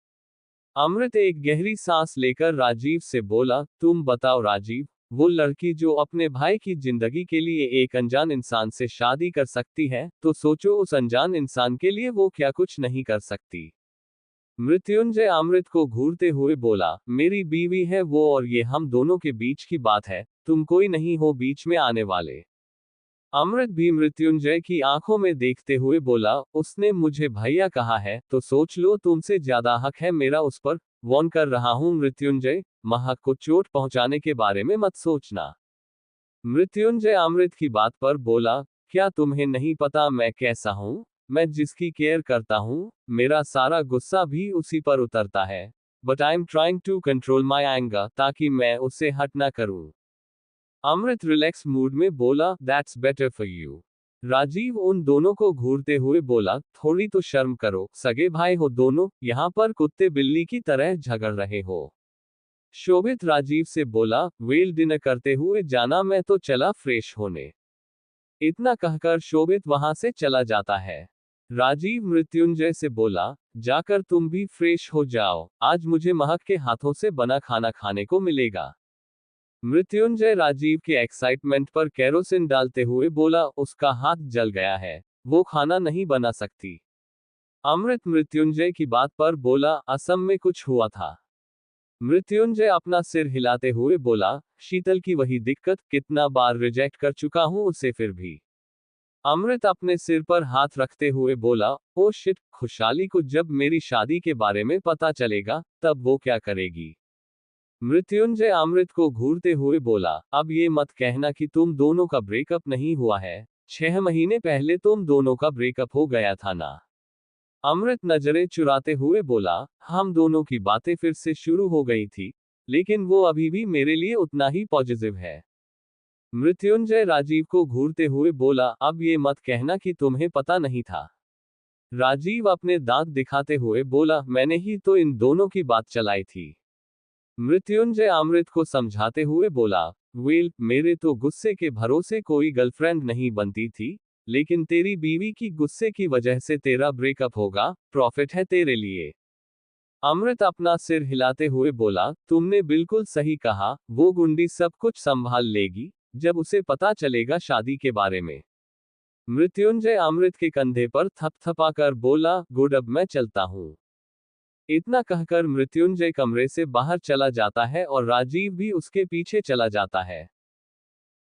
A: अमृत एक गहरी सांस लेकर राजीव से बोला, तुम बताओ राजीव, वो लड़की जो अपने भाई की जिंदगी के लिए एक अनजान इंसान से शादी कर सकती है, तो सोचो उस अनजान इंसान के लिए वो क्या कुछ नहीं कर सकती। मृत्युंजय अमृत को घूरते हुए बोला, मेरी बीवी है वो और ये हम दोनों के बीच की बात है, तुम कोई नहीं हो बीच में आने वाले। अमृत भी मृत्युंजय की आंखों में देखते हुए बोला, उसने मुझे भैया कहा है, तो सोच लो तुमसे ज्यादा हक है मेरा उस पर। वॉर्न कर रहा हूं मृत्युंजय, महक को चोट पहुंचाने के बारे में मत सोचना। मृत्युंजय अमृत की बात पर बोला, क्या तुम्हें नहीं पता मैं कैसा हूं। मैं जिसकी केयर करता हूं, मेरा सारा गुस्सा भी उसी पर उतरता है। But I am trying to control my anger, ताकि मैं उससे हट ना करूं। अमृत रिलैक्स मूड में बोला, that's better for you. Rajeev उन दोनों को घूरते हुए बोला, थोड़ी तो शर्म करो, सगे भाई हो दोनों, यहाँ पर कुत्ते बिल्ली की तरह झगड़ रहे हो। शोभित राजीव से बोला, वेल डिनर करते हुए जाना, मैं तो चला फ्रेश होने। इतना कहकर शोभित वहां से चला जाता है। राजीव मृत्युंजय से बोला, जाकर तुम भी फ्रेश हो जाओ, आज मुझे महक के हाथों से बना खाना खाने को मिलेगा। मृत्युंजय राजीव के एक्साइटमेंट पर केरोसिन डालते हुए बोला, उसका हाथ जल गया है, वो खाना नहीं बना सकती। अमृत मृत्युंजय की बात पर बोला, असम में कुछ हुआ था। मृत्युंजय अपना सिर हिलाते हुए बोला, शीतल की वही दिक्कत, कितना बार रिजेक्ट कर चुका हूं उसे फिर भी। अमृत अपने सिर पर हाथ रखते हुए बोला, ओ शिट, खुशहाली को जब मेरी शादी के बारे में पता चलेगा, तब वो क्या करेगी। मृत्युंजय अमृत को घूरते हुए बोला, अब ये मत कहना कि तुम दोनों का ब्रेकअप नहीं हुआ है, 6 महीने पहले तुम दोनों का ब्रेकअप हो गया था ना। अमृत नजरें चुराते हुए बोला, हम दोनों की बातें फिर से शुरू हो गई थी, लेकिन वो अभी भी मेरे लिए उतना ही पॉजिटिव है। मृत्युंजय राजीव को घूरते हुए बोला, अब ये मत कहना कि तुम्हें पता नहीं था। राजीव अपने दांत दिखाते हुए बोला, मैंने ही तो इन दोनों की बात चलाई थी। मृत्युंजय अमृत को समझाते हुए बोला, वेल, मेरे तो गुस्से के भरोसे कोई गर्लफ्रेंड नहीं बनती थी, लेकिन तेरी बीवी की गुस्से की वजह से तेरा ब्रेकअप होगा, प्रॉफिट है तेरे लिए। अमृत अपना सिर हिलाते हुए बोला, तुमने बिल्कुल सही कहा, वो गुंडी सब कुछ संभाल लेगी, जब उसे पता चलेगा शादी के बारे में। मृत्युंजय अमृत के कंधे पर थपथपाकर बोला, गुड, अब मैं चलता हूँ। इतना कहकर मृत्युंजय कमरे से बाहर चला जाता है और राजीव भी उसके पीछे चला जाता है।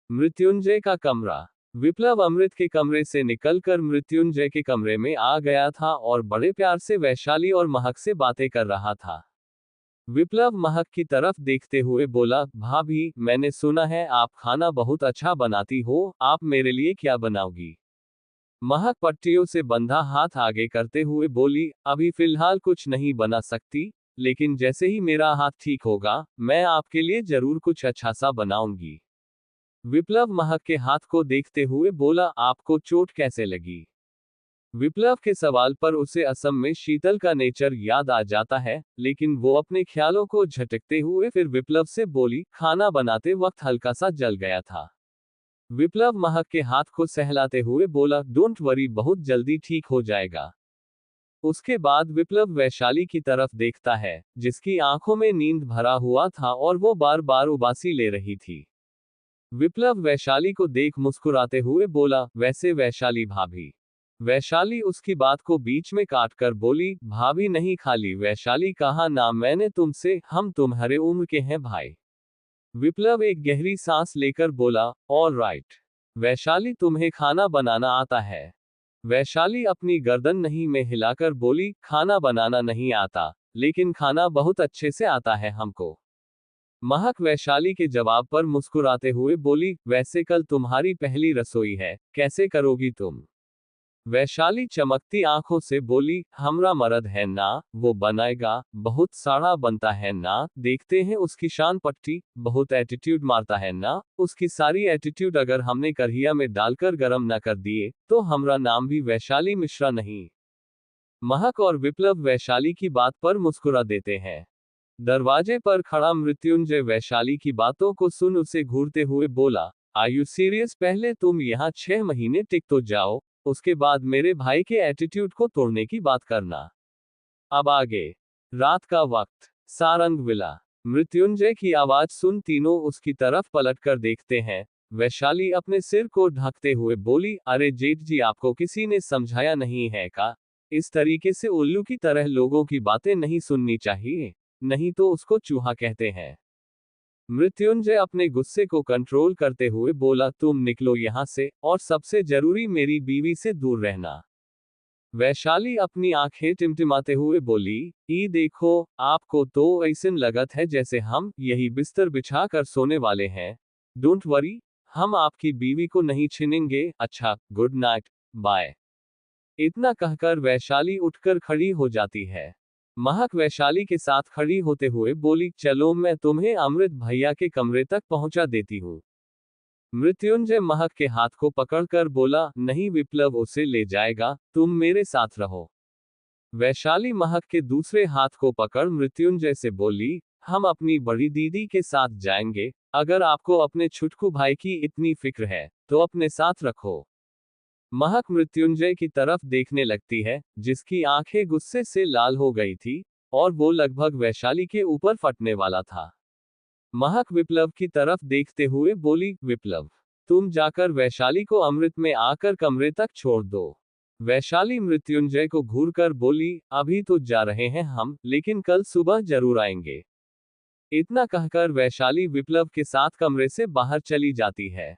A: मृत्युंजय का कमरा। विप्लव अमृत के कमरे से निकलकर मृत्युंजय के कमरे में आ गया था और बड़े प्यार से वैशाली और महक से बातें कर रहा था। विप्लव महक की तरफ देखते हुए बोला, भाभी, मैंने सुना है आप खाना बहुत अच्छा बनाती हो, आप मेरे लिए क्या बनाओगी। महक पट्टियों से बंधा हाथ आगे करते हुए बोली, अभी फिलहाल कुछ नहीं बना सकती, लेकिन जैसे ही मेरा हाथ ठीक होगा, मैं आपके लिए जरूर कुछ अच्छा सा बनाऊंगी। विप्लव महक के हाथ को देखते हुए बोला, आपको चोट कैसे लगी? विप्लव के सवाल पर उसे असम में शीतल का नेचर याद आ जाता है, लेकिन वो अपने ख्यालों को झटकते हुए फिर विप्लव से बोली, खाना बनाते वक्त हल्का सा जल गया था। विप्लव महक के हाथ को सहलाते हुए बोला, डोंट वरी, बहुत जल्दी ठीक हो जाएगा। उसके बाद विप्लव वैशाली की तरफ देखता है, जिसकी आंखों में नींद भरा हुआ था और वो बार बार उबासी ले रही थी। विप्लव वैशाली को देख मुस्कुराते हुए बोला, वैसे वैशाली भाभी। वैशाली उसकी बात को बीच में काटकर बोली, भाभी नहीं, खाली वैशाली कहा ना मैंने तुमसे, हम तुम्हारे उम्र के हैं भाई। विप्लव एक गहरी सांस लेकर बोला, ऑल राइट। वैशाली, तुम्हें खाना बनाना आता है? वैशाली अपनी गर्दन नहीं में हिलाकर बोली, खाना बनाना नहीं आता, लेकिन खाना बहुत अच्छे से आता है हमको। महक वैशाली के जवाब पर मुस्कुराते हुए बोली, वैसे कल तुम्हारी पहली रसोई है, कैसे करोगी तुम? वैशाली चमकती आंखों से बोली, हमरा मर्द है ना, वो बनाएगा, बहुत सारा बनता है ना, देखते हैं उसकी शान पट्टी, बहुत एटीट्यूड मारता है ना, उसकी सारी एटीट्यूड अगर हमने कढ़िया में डालकर गरम न कर दिए, तो हमरा नाम भी वैशाली मिश्रा नहीं। महक और विप्लव वैशाली की बात पर मुस्कुरा देते हैं। दरवाजे पर खड़ा मृत्युंजय वैशाली की बातों को सुन उसे घूरते हुए बोला, आर यू सीरियस? पहले तुम यहाँ 6 महीने टिक तो जाओ, उसके बाद मेरे भाई के एटीट्यूड को तोड़ने की बात करना। अब आगे। रात का वक्त, सारंग विला। मृत्युंजय की आवाज सुन तीनों उसकी तरफ पलटकर देखते हैं। वैशाली अपने सिर को ढकते हुए बोली, अरे जेठ जी, आपको किसी ने समझाया नहीं है का? इस तरीके से उल्लू की तरह लोगों की बातें नहीं सुननी चाहिए, नहीं तो उसको चूहा कहते हैं। मृत्युंजय अपने गुस्से को कंट्रोल करते हुए बोला, तुम निकलो यहां से, और सबसे जरूरी मेरी बीवी से दूर रहना। वैशाली अपनी आंखें टिमटिमाते हुए बोली, ई देखो, आपको तो ऐसन लगत है जैसे हम यही बिस्तर बिछा कर सोने वाले हैं। डोंट वरी, हम आपकी बीवी को नहीं छीनेंगे। अच्छा, गुड नाइट, बाय। इतना कहकर वैशाली उठकर खड़ी हो जाती है। महक वैशाली के साथ खड़ी होते हुए बोली, चलो मैं तुम्हें अमृत भैया के कमरे तक पहुंचा देती हूँ। मृत्युंजय महक के हाथ को पकड़कर बोला, नहीं विप्लव उसे ले जाएगा, तुम मेरे साथ रहो। वैशाली महक के दूसरे हाथ को पकड़ मृत्युंजय से बोली, हम अपनी बड़ी दीदी के साथ जाएंगे, अगर आपको अपने छुटकू भाई की इतनी फिक्र है, तो अपने साथ रखो। महक मृत्युंजय की तरफ देखने लगती है, जिसकी आंखें गुस्से से लाल हो गई थी, और वो लगभग वैशाली के ऊपर फटने वाला था। महक विप्लव की तरफ देखते हुए बोली, विप्लव, तुम जाकर वैशाली को अमृत में आकर कमरे तक छोड़ दो। वैशाली मृत्युंजय को घूरकर बोली, अभी तो जा रहे हैं हम, लेकिन कल सुबह जरूर आएंगे। इतना कहकर वैशाली विप्लव के साथ कमरे से बाहर चली जाती है।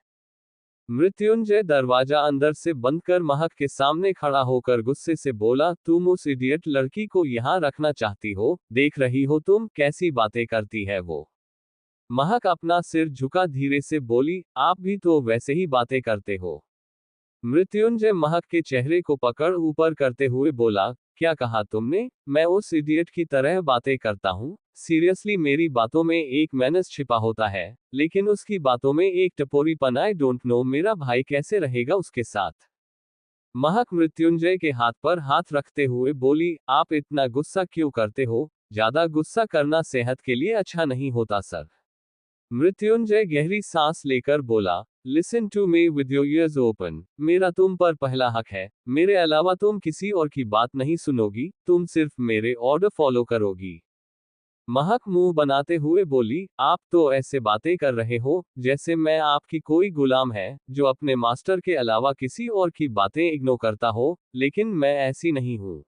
A: मृत्युंजय दरवाजा अंदर से बंद कर महक के सामने खड़ा होकर गुस्से से बोला, तुम उस इडियट लड़की को यहाँ रखना चाहती हो? देख रही हो तुम कैसी बातें करती है वो। महक अपना सिर झुका धीरे से बोली, आप भी तो वैसे ही बातें करते हो। मृत्युंजय महक के चेहरे को पकड़ ऊपर करते हुए बोला, क्या कहा तुमने? मैं उस इडियट की तरह बातें करता हूँ? सीरियसली, मेरी बातों में एक मैनर्स छिपा होता है, लेकिन उसकी बातों में एक टपोरीपन। आई डोंट नो मेरा भाई कैसे रहेगा उसके साथ। महक मृत्युंजय के हाथ पर हाथ रखते हुए बोली, आप इतना गुस्सा क्यों करते हो? ज्यादा गुस्सा करना सेहत के लिए अच्छा नहीं होता सर। मृत्युंजय गहरी सांस लेकर बोला, listen to me with your ears open. मेरा तुम पर पहला हक है, मेरे अलावा तुम किसी और की बात नहीं सुनोगी, तुम सिर्फ मेरे ऑर्डर फॉलो करोगी। महक मुंह बनाते हुए बोली, आप तो ऐसे बातें कर रहे हो जैसे मैं आपकी कोई गुलाम है, जो अपने मास्टर के अलावा किसी और की बातें इग्नोर करता हो, लेकिन मैं ऐसी नहीं हूँ।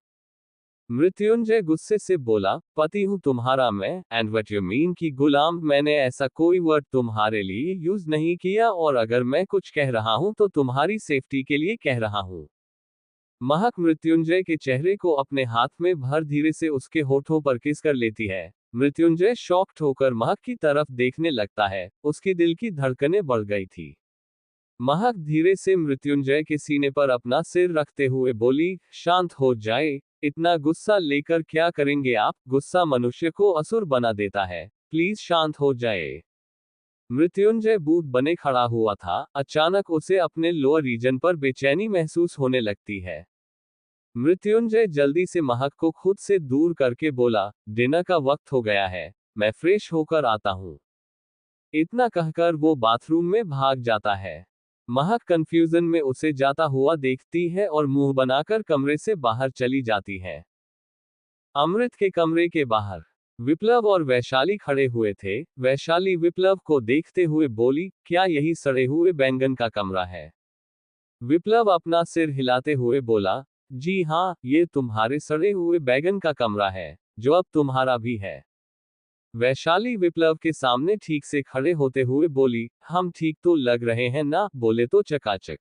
A: मृत्युंजय गुस्से से बोला, पति हूं तुम्हारा मैं, एंड व्हाट यू मीन की गुलाम? मैंने ऐसा कोई वर्ड तुम्हारे लिए यूज नहीं किया, और अगर मैं कुछ कह रहा हूं तो तुम्हारी सेफ्टी के लिए कह रहा हूं। महक मृत्युंजय के चेहरे को अपने हाथ में भर धीरे से उसके होठों पर किस कर लेती है। मृत्युंजय शॉक्ड होकर महक की तरफ देखने लगता है, उसकी दिल की धड़कनें बढ़ गई थी। महक धीरे से मृत्युंजय के सीने पर अपना सिर रखते हुए बोली, शांत हो जाए, इतना गुस्सा लेकर क्या करेंगे आप, गुस्सा मनुष्य को असुर बना देता है, प्लीज शांत हो जाए। मृत्युंजय बूथ बने खड़ा हुआ था, अचानक उसे अपने लोअर रीजन पर बेचैनी महसूस होने लगती है। मृत्युंजय जल्दी से महक को खुद से दूर करके बोला, डिनर का वक्त हो गया है, मैं फ्रेश होकर आता हूँ। इतना कहकर वो बाथरूम में भाग जाता है। महक कंफ्यूजन में उसे जाता हुआ देखती है और मुंह बनाकर कमरे से बाहर चली जाती है। अमृत के कमरे के बाहर विप्लव और वैशाली खड़े हुए थे। वैशाली विप्लव को देखते हुए बोली, क्या यही सड़े हुए बैंगन का कमरा है? विप्लव अपना सिर हिलाते हुए बोला, जी हाँ, ये तुम्हारे सड़े हुए बैंगन का कमरा है, जो अब तुम्हारा भी है। वैशाली विप्लव के सामने ठीक से खड़े होते हुए बोली, हम ठीक तो लग रहे हैं ना, बोले तो चकाचक।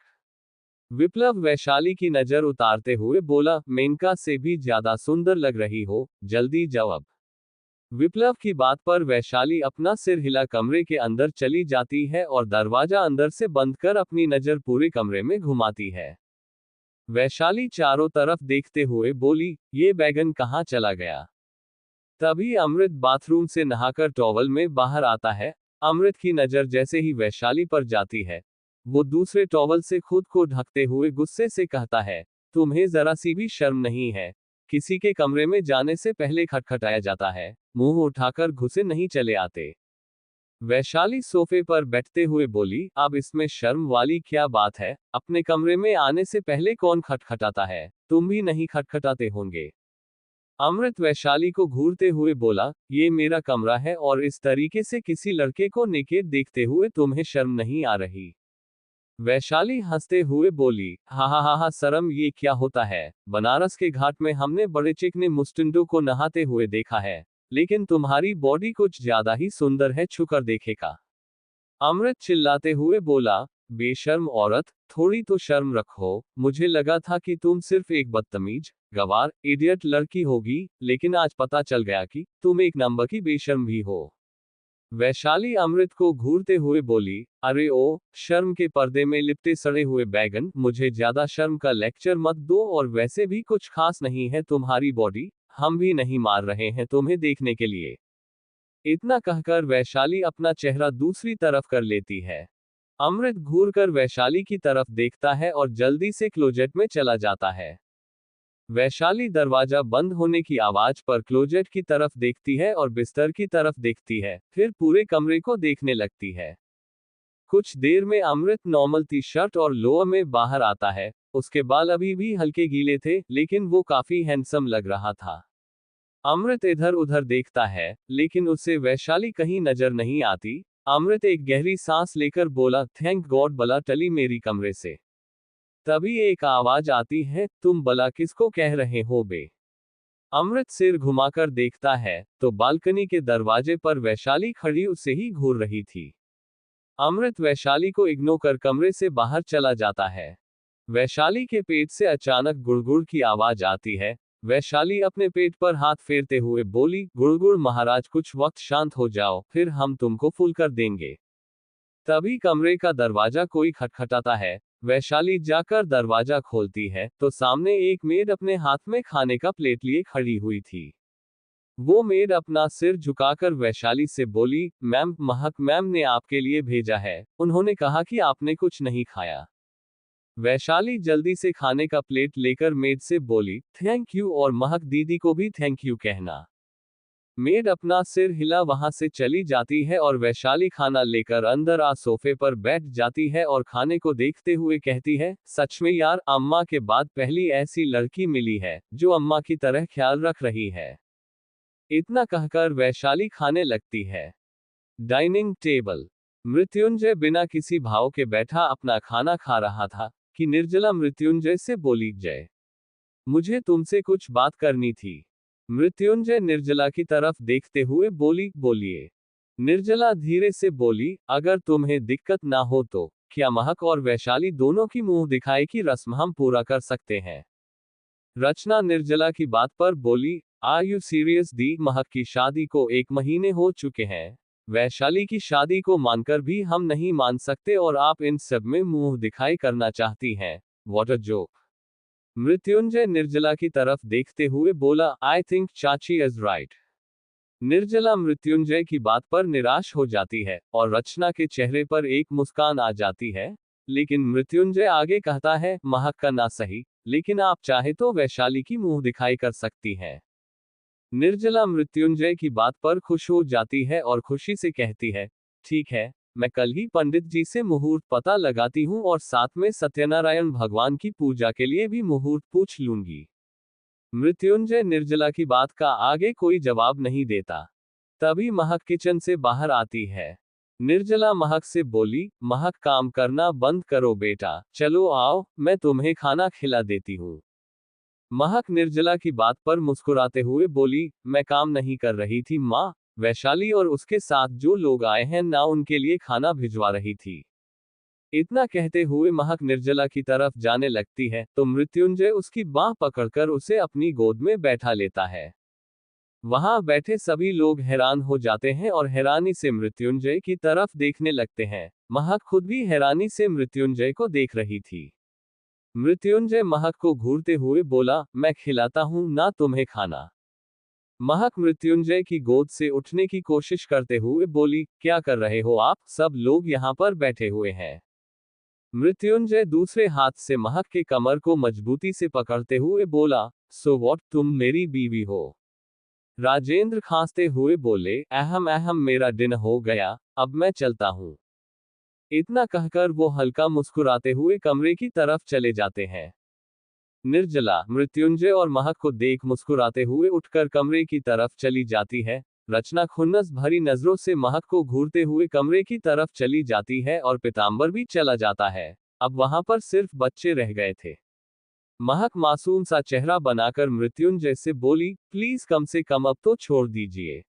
A: विप्लव वैशाली की नजर उतारते हुए बोला, मेनका से भी ज्यादा सुंदर लग रही हो, जल्दी जाओ अब। विप्लव की बात पर वैशाली अपना सिर हिला कमरे के अंदर चली जाती है और दरवाजा अंदर से बंद कर अपनी नजर पूरे कमरे में घुमाती है। वैशाली चारों तरफ देखते हुए बोली, ये बैगन कहाँ चला गया? तभी अमृत बाथरूम से नहाकर टॉवल में बाहर आता है। अमृत की नजर जैसे ही वैशाली पर जाती है, वो दूसरे टॉवल से खुद को ढकते हुए गुस्से से कहता है, तुम्हें जरा सी भी शर्म नहीं है? किसी के कमरे में जाने से पहले खटखटाया जाता है, मुंह उठाकर घुसे नहीं चले आते। वैशाली सोफे पर बैठते हुए बोली, अब इसमें शर्म वाली क्या बात है? अपने कमरे में आने से पहले कौन खटखटाता है? तुम भी नहीं खटखटाते होंगे। अमृत वैशाली को घूरते हुए बोला, ये मेरा कमरा है और इस तरीके से किसी लड़के को नेकेड देखते हुए तुम्हें शर्म नहीं आ रही? वैशाली हंसते हुए बोली, हा हा हा हा, शर्म ये क्या होता है? बनारस के घाट में हमने बड़े चिकने मुस्टंडों को नहाते हुए देखा है, लेकिन तुम्हारी बॉडी कुछ ज्यादा ही सुंदर है, छूकर देखेगा। अमृत चिल्लाते हुए बोला, बेशर्म औरत, थोड़ी तो शर्म रखो, मुझे लगा था कि तुम सिर्फ एक बदतमीज, गवार, इडियट लड़की होगी, लेकिन आज पता चल गया कि तुम एक नंबर की बेशर्म भी हो। वैशाली अमृत को घूरते हुए बोली, अरे ओ, शर्म के पर्दे में लिपटे सड़े हुए बैगन, मुझे ज्यादा शर्म का लेक्चर मत दो, और वैसे भी कुछ खास नहीं है तुम्हारी बॉडी, हम भी नहीं मार रहे हैं तुम्हें देखने के लिए। इतना कहकर वैशाली अपना चेहरा दूसरी तरफ कर लेती है। अमृत घूरकर वैशाली की तरफ देखता है और जल्दी से क्लोजेट में चला जाता है। वैशाली दरवाजा बंद होने की आवाज पर क्लोजेट की तरफ देखती है और बिस्तर की तरफ देखती है, फिर पूरे कमरे को देखने लगती है। कुछ देर में अमृत नॉर्मल टी शर्ट और लोअर में बाहर आता है। उसके बाल अभी भी हल्के गीले थे, लेकिन वो काफी हैंडसम लग रहा था। अमृत इधर उधर देखता है, लेकिन उसे वैशाली कहीं नजर नहीं आती। अमृत एक गहरी सांस लेकर बोला, थैंक गॉड बला टली मेरी कमरे से। तभी एक आवाज आती है, तुम बला किसको कह रहे हो बे? अमृत सिर घुमाकर देखता है, तो बालकनी के दरवाजे पर वैशाली खड़ी उसे ही घूर रही थी। अमृत वैशाली को इग्नोर कर कमरे से बाहर चला जाता है। वैशाली के पेट से अचानक गुड़गुड़ की आवाज आती है। वैशाली अपने पेट पर हाथ फेरते हुए बोली, गुड़गुड़ महाराज, कुछ वक्त शांत हो जाओ, फिर हम तुमको फुल कर देंगे। तभी कमरे का दरवाजा कोई खटखटाता है। वैशाली जाकर दरवाजा खोलती है, तो सामने एक मेड अपने हाथ में खाने का प्लेट लिए खड़ी हुई थी। वो मेड अपना सिर झुकाकर वैशाली से बोली, मैम, महक मैम ने आपके लिए भेजा है, उन्होंने कहा कि आपने कुछ नहीं खाया। वैशाली जल्दी से खाने का प्लेट लेकर मेड से बोली, थैंक यू, और महक दीदी को भी थैंक यू कहना। मेड अपना सिर हिला वहां से चली जाती है और वैशाली खाना लेकर अंदर आ सोफे पर बैठ जाती है और खाने को देखते हुए कहती है, सच में यार, अम्मा के बाद पहली ऐसी लड़की मिली है जो अम्मा की तरह ख्याल रख रही है। इतना कहकर वैशाली खाने लगती है। Dining table. मृत्युंजय बिना किसी भाव के बैठा अपना खाना खा रहा था कि निर्जला मृत्युंजय से बोली, जय, मुझे तुमसे कुछ बात करनी थी। मृत्युंजय निर्जला की तरफ देखते हुए बोली, बोलिए। निर्जला धीरे से बोली, अगर तुम्हें दिक्कत ना हो तो क्या महक और वैशाली दोनों की मुंह दिखाई की रस्म हम पूरा कर सकते हैं? रचना निर्जला की बात पर बोली, आर यू सीरियस दी? महक की शादी को 1 महीने हो चुके हैं, वैशाली की शादी को मानकर भी हम नहीं मान सकते और आप इन सब में मुंह दिखाई करना चाहती हैं। What a joke. मृत्युंजय निर्जला की तरफ देखते हुए बोला, आई थिंक चाची इज राइट। निर्जला मृत्युंजय की बात पर निराश हो जाती है और रचना के चेहरे पर एक मुस्कान आ जाती है। लेकिन मृत्युंजय आगे कहता है, महक का ना सही, लेकिन आप चाहे तो वैशाली की मुंह दिखाई कर सकती हैं। निर्जला मृत्युंजय की बात पर खुश हो जाती है और खुशी से कहती है, ठीक है, मैं कल ही पंडित जी से मुहूर्त पता लगाती हूँ और साथ में सत्यनारायण भगवान की पूजा के लिए भी मुहूर्त पूछ लूंगी। मृत्युंजय निर्जला की बात का आगे कोई जवाब नहीं देता। तभी महक किचन से बाहर आती है। निर्जला महक से बोली, महक काम करना बंद करो बेटा, चलो आओ, मैं तुम्हें खाना खिला देती हूँ। महक निर्जला की बात पर मुस्कुराते हुए बोली, मैं काम नहीं कर रही थी माँ, वैशाली और उसके साथ जो लोग आए हैं ना उनके लिए खाना भिजवा रही थी। इतना कहते हुए महक निर्जला की तरफ जाने लगती है तो मृत्युंजय उसकी बांह पकड़कर उसे अपनी गोद में बैठा लेता है। वहां बैठे सभी लोग हैरान हो जाते हैं और हैरानी से मृत्युंजय की तरफ देखने लगते हैं। महक खुद भी हैरानी से मृत्युंजय को देख रही थी। मृत्युंजय महक को घूरते हुए बोला, मैं खिलाता हूं ना तुम्हें खाना। महक मृत्युंजय की गोद से उठने की कोशिश करते हुए बोली, क्या कर रहे हो आप, सब लोग यहाँ पर बैठे हुए हैं। मृत्युंजय दूसरे हाथ से महक के कमर को मजबूती से पकड़ते हुए बोला, सो व्हाट, तुम मेरी बीवी हो। राजेंद्र खांसते हुए बोले, अहम अहम, मेरा दिन हो गया, अब मैं चलता हूँ। इतना कहकर वो हल्का मुस्कुराते हुए कमरे की तरफ चले जाते हैं। निर्जला मृत्युंजय और महक को देख मुस्कुराते हुए उठकर कमरे की तरफ चली जाती है। रचना खुन्नस भरी नजरों से महक को घूरते हुए कमरे की तरफ चली जाती है और पीतांबर भी चला जाता है। अब वहां पर सिर्फ बच्चे रह गए थे। महक मासूम सा चेहरा बनाकर मृत्युंजय से बोली, प्लीज कम से कम अब तो छोड़ दीजिए।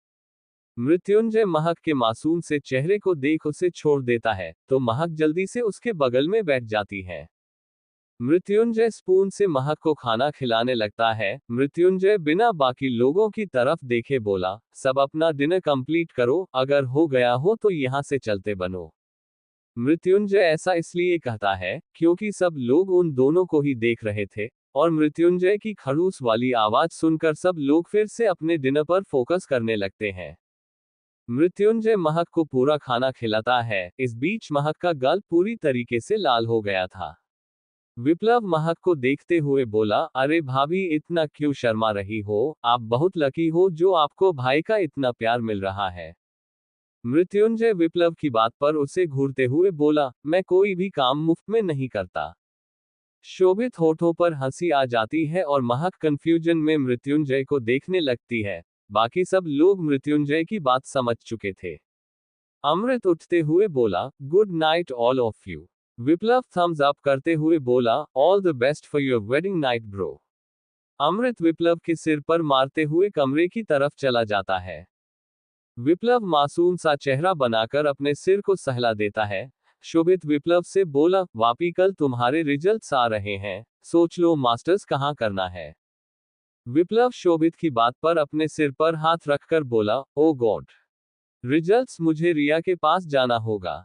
A: मृत्युंजय महक के मासूम से चेहरे को देख उसे छोड़ देता है तो महक जल्दी से उसके बगल में बैठ जाती है। मृत्युंजय स्पून से महक को खाना खिलाने लगता है। मृत्युंजय बिना बाकी लोगों की तरफ देखे बोला, सब अपना डिनर कंप्लीट करो, अगर हो गया हो तो यहाँ से चलते बनो। मृत्युंजय ऐसा इसलिए कहता है क्योंकि सब लोग उन दोनों को ही देख रहे थे और मृत्युंजय की खड़ूस वाली आवाज सुनकर सब लोग फिर से अपने डिनर पर फोकस करने लगते हैं। मृत्युंजय महक को पूरा खाना खिलाता है। इस बीच महक का गाल पूरी तरीके से लाल हो गया था। विप्लव महक को देखते हुए बोला, अरे भाभी, इतना क्यों शर्मा रही हो, आप बहुत लकी हो जो आपको भाई का इतना प्यार मिल रहा है। मृत्युंजय विप्लव की बात पर उसे घूरते हुए बोला, मैं कोई भी काम मुफ्त में नहीं करता। शोभित होठों पर हंसी आ जाती है और महक कंफ्यूजन में मृत्युंजय को देखने लगती है। बाकी सब लोग मृत्युंजय की बात समझ चुके थे। अमृत उठते हुए बोला, good night all of you. Viplav thumbs up करते हुए बोला, all the best for your wedding night bro. Amrit Viplav के सिर पर मारते हुए कमरे की तरफ चला जाता है। विप्लव मासूम सा चेहरा बनाकर अपने सिर को सहला देता है। शोभित विप्लव से बोला, वापी कल तुम्हारे रिजल्ट्स आ रहे हैं, सोच लो मास्टर्स कहाँ करना है। विप्लव शोभित की बात पर अपने सिर पर हाथ रखकर बोला, ओ गॉड, रिजल्ट्स, मुझे रिया के पास जाना होगा।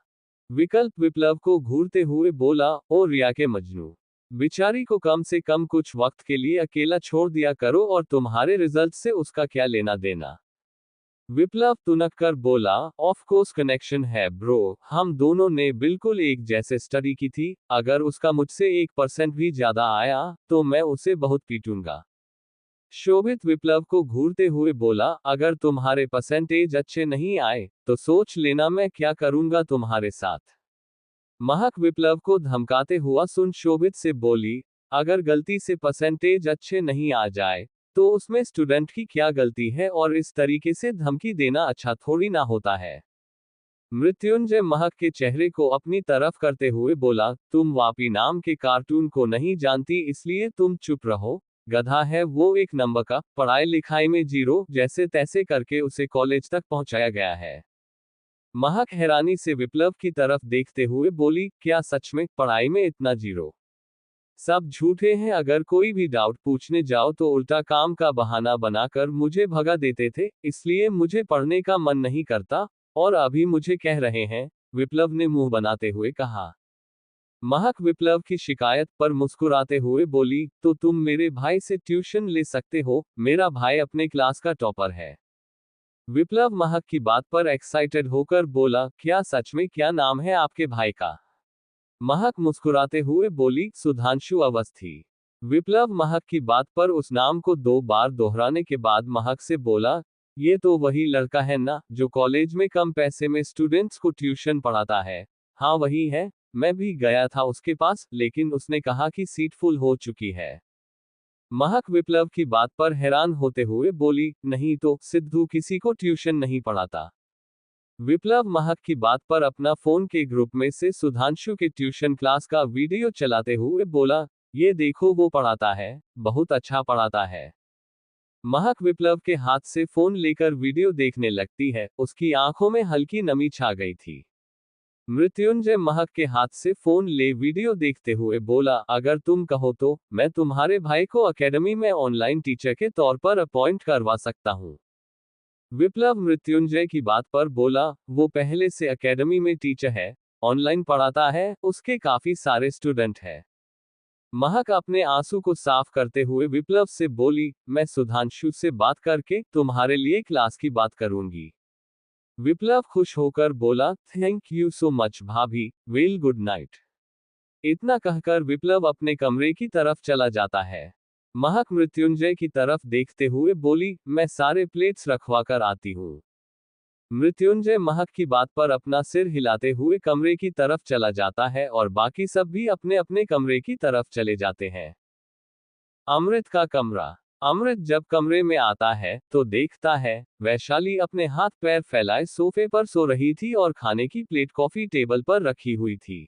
A: विकल्प विप्लव को घूरते हुए बोला, ओ रिया के मजनू, बिचारी को कम से कम कुछ वक्त के लिए अकेला छोड़ दिया करो और तुम्हारे रिजल्ट से उसका क्या लेना देना। विप्लव तुनक कर बोला, ऑफ कोर्स कनेक्शन है ब्रो, हम दोनों ने बिल्कुल एक जैसे स्टडी की थी, अगर उसका मुझसे 1% भी ज्यादा आया तो मैं उसे बहुत पीटूंगा। शोभित विप्लव को घूरते हुए बोला, अगर तुम्हारे परसेंटेज अच्छे नहीं आए तो सोच लेना मैं क्या करूंगा तुम्हारे साथ। महक विप्लव को धमकाते हुआ सुन शोभित से बोली, अगर गलती से परसेंटेज अच्छे नहीं आ जाए तो उसमें स्टूडेंट की क्या गलती है और इस तरीके से धमकी देना अच्छा थोड़ी ना होता है। मृत्युंजय महक के चेहरे को अपनी तरफ करते हुए बोला, तुम वापी नाम के कार्टून को नहीं जानती इसलिए तुम चुप रहो, गधा है वो, एक नंबर का, पढ़ाई लिखाई में जीरो, जैसे तैसे करके उसे कॉलेज तक पहुंचाया गया है। महक हैरानी से विप्लव की तरफ देखते हुए बोली, क्या सच में पढ़ाई में इतना जीरो? सब झूठे हैं, अगर कोई भी डाउट पूछने जाओ तो उल्टा काम का बहाना बनाकर मुझे भगा देते थे, इसलिए मुझे पढ़ने का मन नहीं करता, और अभी मुझे कह रहे हैं, विप्लव ने मुंह बनाते हुए कहा। महक विप्लव की शिकायत पर मुस्कुराते हुए बोली, तो तुम मेरे भाई से ट्यूशन ले सकते हो, मेरा भाई अपने क्लास का टॉपर है। विप्लव महक की बात पर एक्साइटेड होकर बोला, क्या सच में, क्या नाम है आपके भाई का? महक मुस्कुराते हुए बोली, सुधांशु अवस्थी। विप्लव महक की बात पर उस नाम को 2 बार दोहराने के बाद महक से बोला, ये तो वही लड़का है ना, जो कॉलेज में कम पैसे में स्टूडेंट्स को ट्यूशन पढ़ाता है। हाँ वही है, मैं भी गया था उसके पास, लेकिन उसने कहा कि सीट फुल हो चुकी है। महक विप्लव की बात पर हैरान होते हुए बोली, नहीं तो सिद्धू किसी को ट्यूशन नहीं पढ़ाता। विप्लव महक की बात पर अपना फोन के ग्रुप में से सुधांशु के ट्यूशन क्लास का वीडियो चलाते हुए बोला, ये देखो वो पढ़ाता है, बहुत अच्छा पढ़ाता है। महक विप्लव के हाथ से फोन लेकर वीडियो देखने लगती है, उसकी आंखों में हल्की नमी छा गई थी। मृत्युंजय महक के हाथ से फोन ले वीडियो देखते हुए बोला, अगर तुम कहो तो मैं तुम्हारे भाई को एकेडमी में ऑनलाइन टीचर के तौर पर अपॉइंट करवा सकता हूँ। विप्लव मृत्युंजय की बात पर बोला, वो पहले से एकेडमी में टीचर है, ऑनलाइन पढ़ाता है, उसके काफी सारे स्टूडेंट हैं। महक अपने आंसू को साफ करते हुए विप्लव से बोली, मैं सुधांशु से बात करके तुम्हारे लिए क्लास की बात करूंगी। विप्लव खुश होकर बोला, थैंक यू सो मच भाभी, वेल गुड नाइट। इतना कहकर विप्लव अपने कमरे की तरफ चला जाता है। महक मृत्युंजय की तरफ देखते हुए बोली, मैं सारे प्लेट्स रखवा कर आती हूँ। मृत्युंजय महक की बात पर अपना सिर हिलाते हुए कमरे की तरफ चला जाता है और बाकी सब भी अपने अपने कमरे की तरफ चले जाते हैं। अमृत का कमरा। अमृत जब कमरे में आता है तो देखता है वैशाली अपने हाथ पैर फैलाए सोफे पर सो रही थी और खाने की प्लेट कॉफी टेबल पर रखी हुई थी।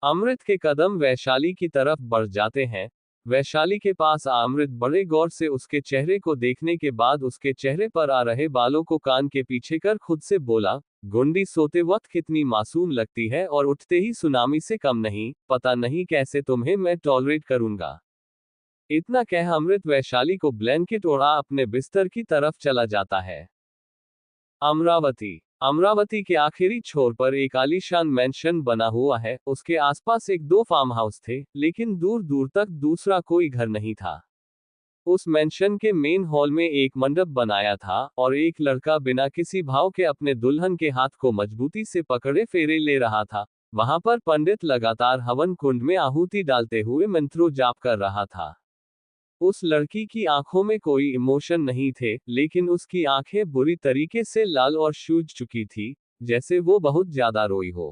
A: अमृत के कदम वैशाली की तरफ बढ़ जाते हैं। वैशाली के पास अमृत बड़े गौर से उसके चेहरे को देखने के बाद उसके चेहरे पर आ रहे बालों को कान के पीछे कर खुद से बोला, गुंडी सोते वक्त कितनी मासूम लगती है और उठते ही सुनामी से कम नहीं, पता नहीं कैसे तुम्हें मैं टॉलरेट करूंगा। इतना कह अमृत वैशाली को ब्लैंकेट ओढ़ा अपने बिस्तर की तरफ चला जाता है। अमरावती। अमरावती के आखिरी छोर पर एक आलीशान मैंशन बना हुआ है, उसके आसपास 1-2 फार्म हाउस थे, लेकिन दूर दूर तक दूसरा कोई घर नहीं था। उस मैंशन के मेन हॉल में एक मंडप बनाया था और एक लड़का बिना किसी भाव के अपने दुल्हन के हाथ को मजबूती से पकड़े फेरे ले रहा था। वहां पर पंडित लगातार हवन कुंड में आहुति डालते हुए मंत्रों जाप कर रहा था। उस लड़की की आंखों में कोई इमोशन नहीं थे, लेकिन उसकी आंखें बुरी तरीके से लाल और सूज चुकी थी, जैसे वो बहुत ज्यादा रोई हो।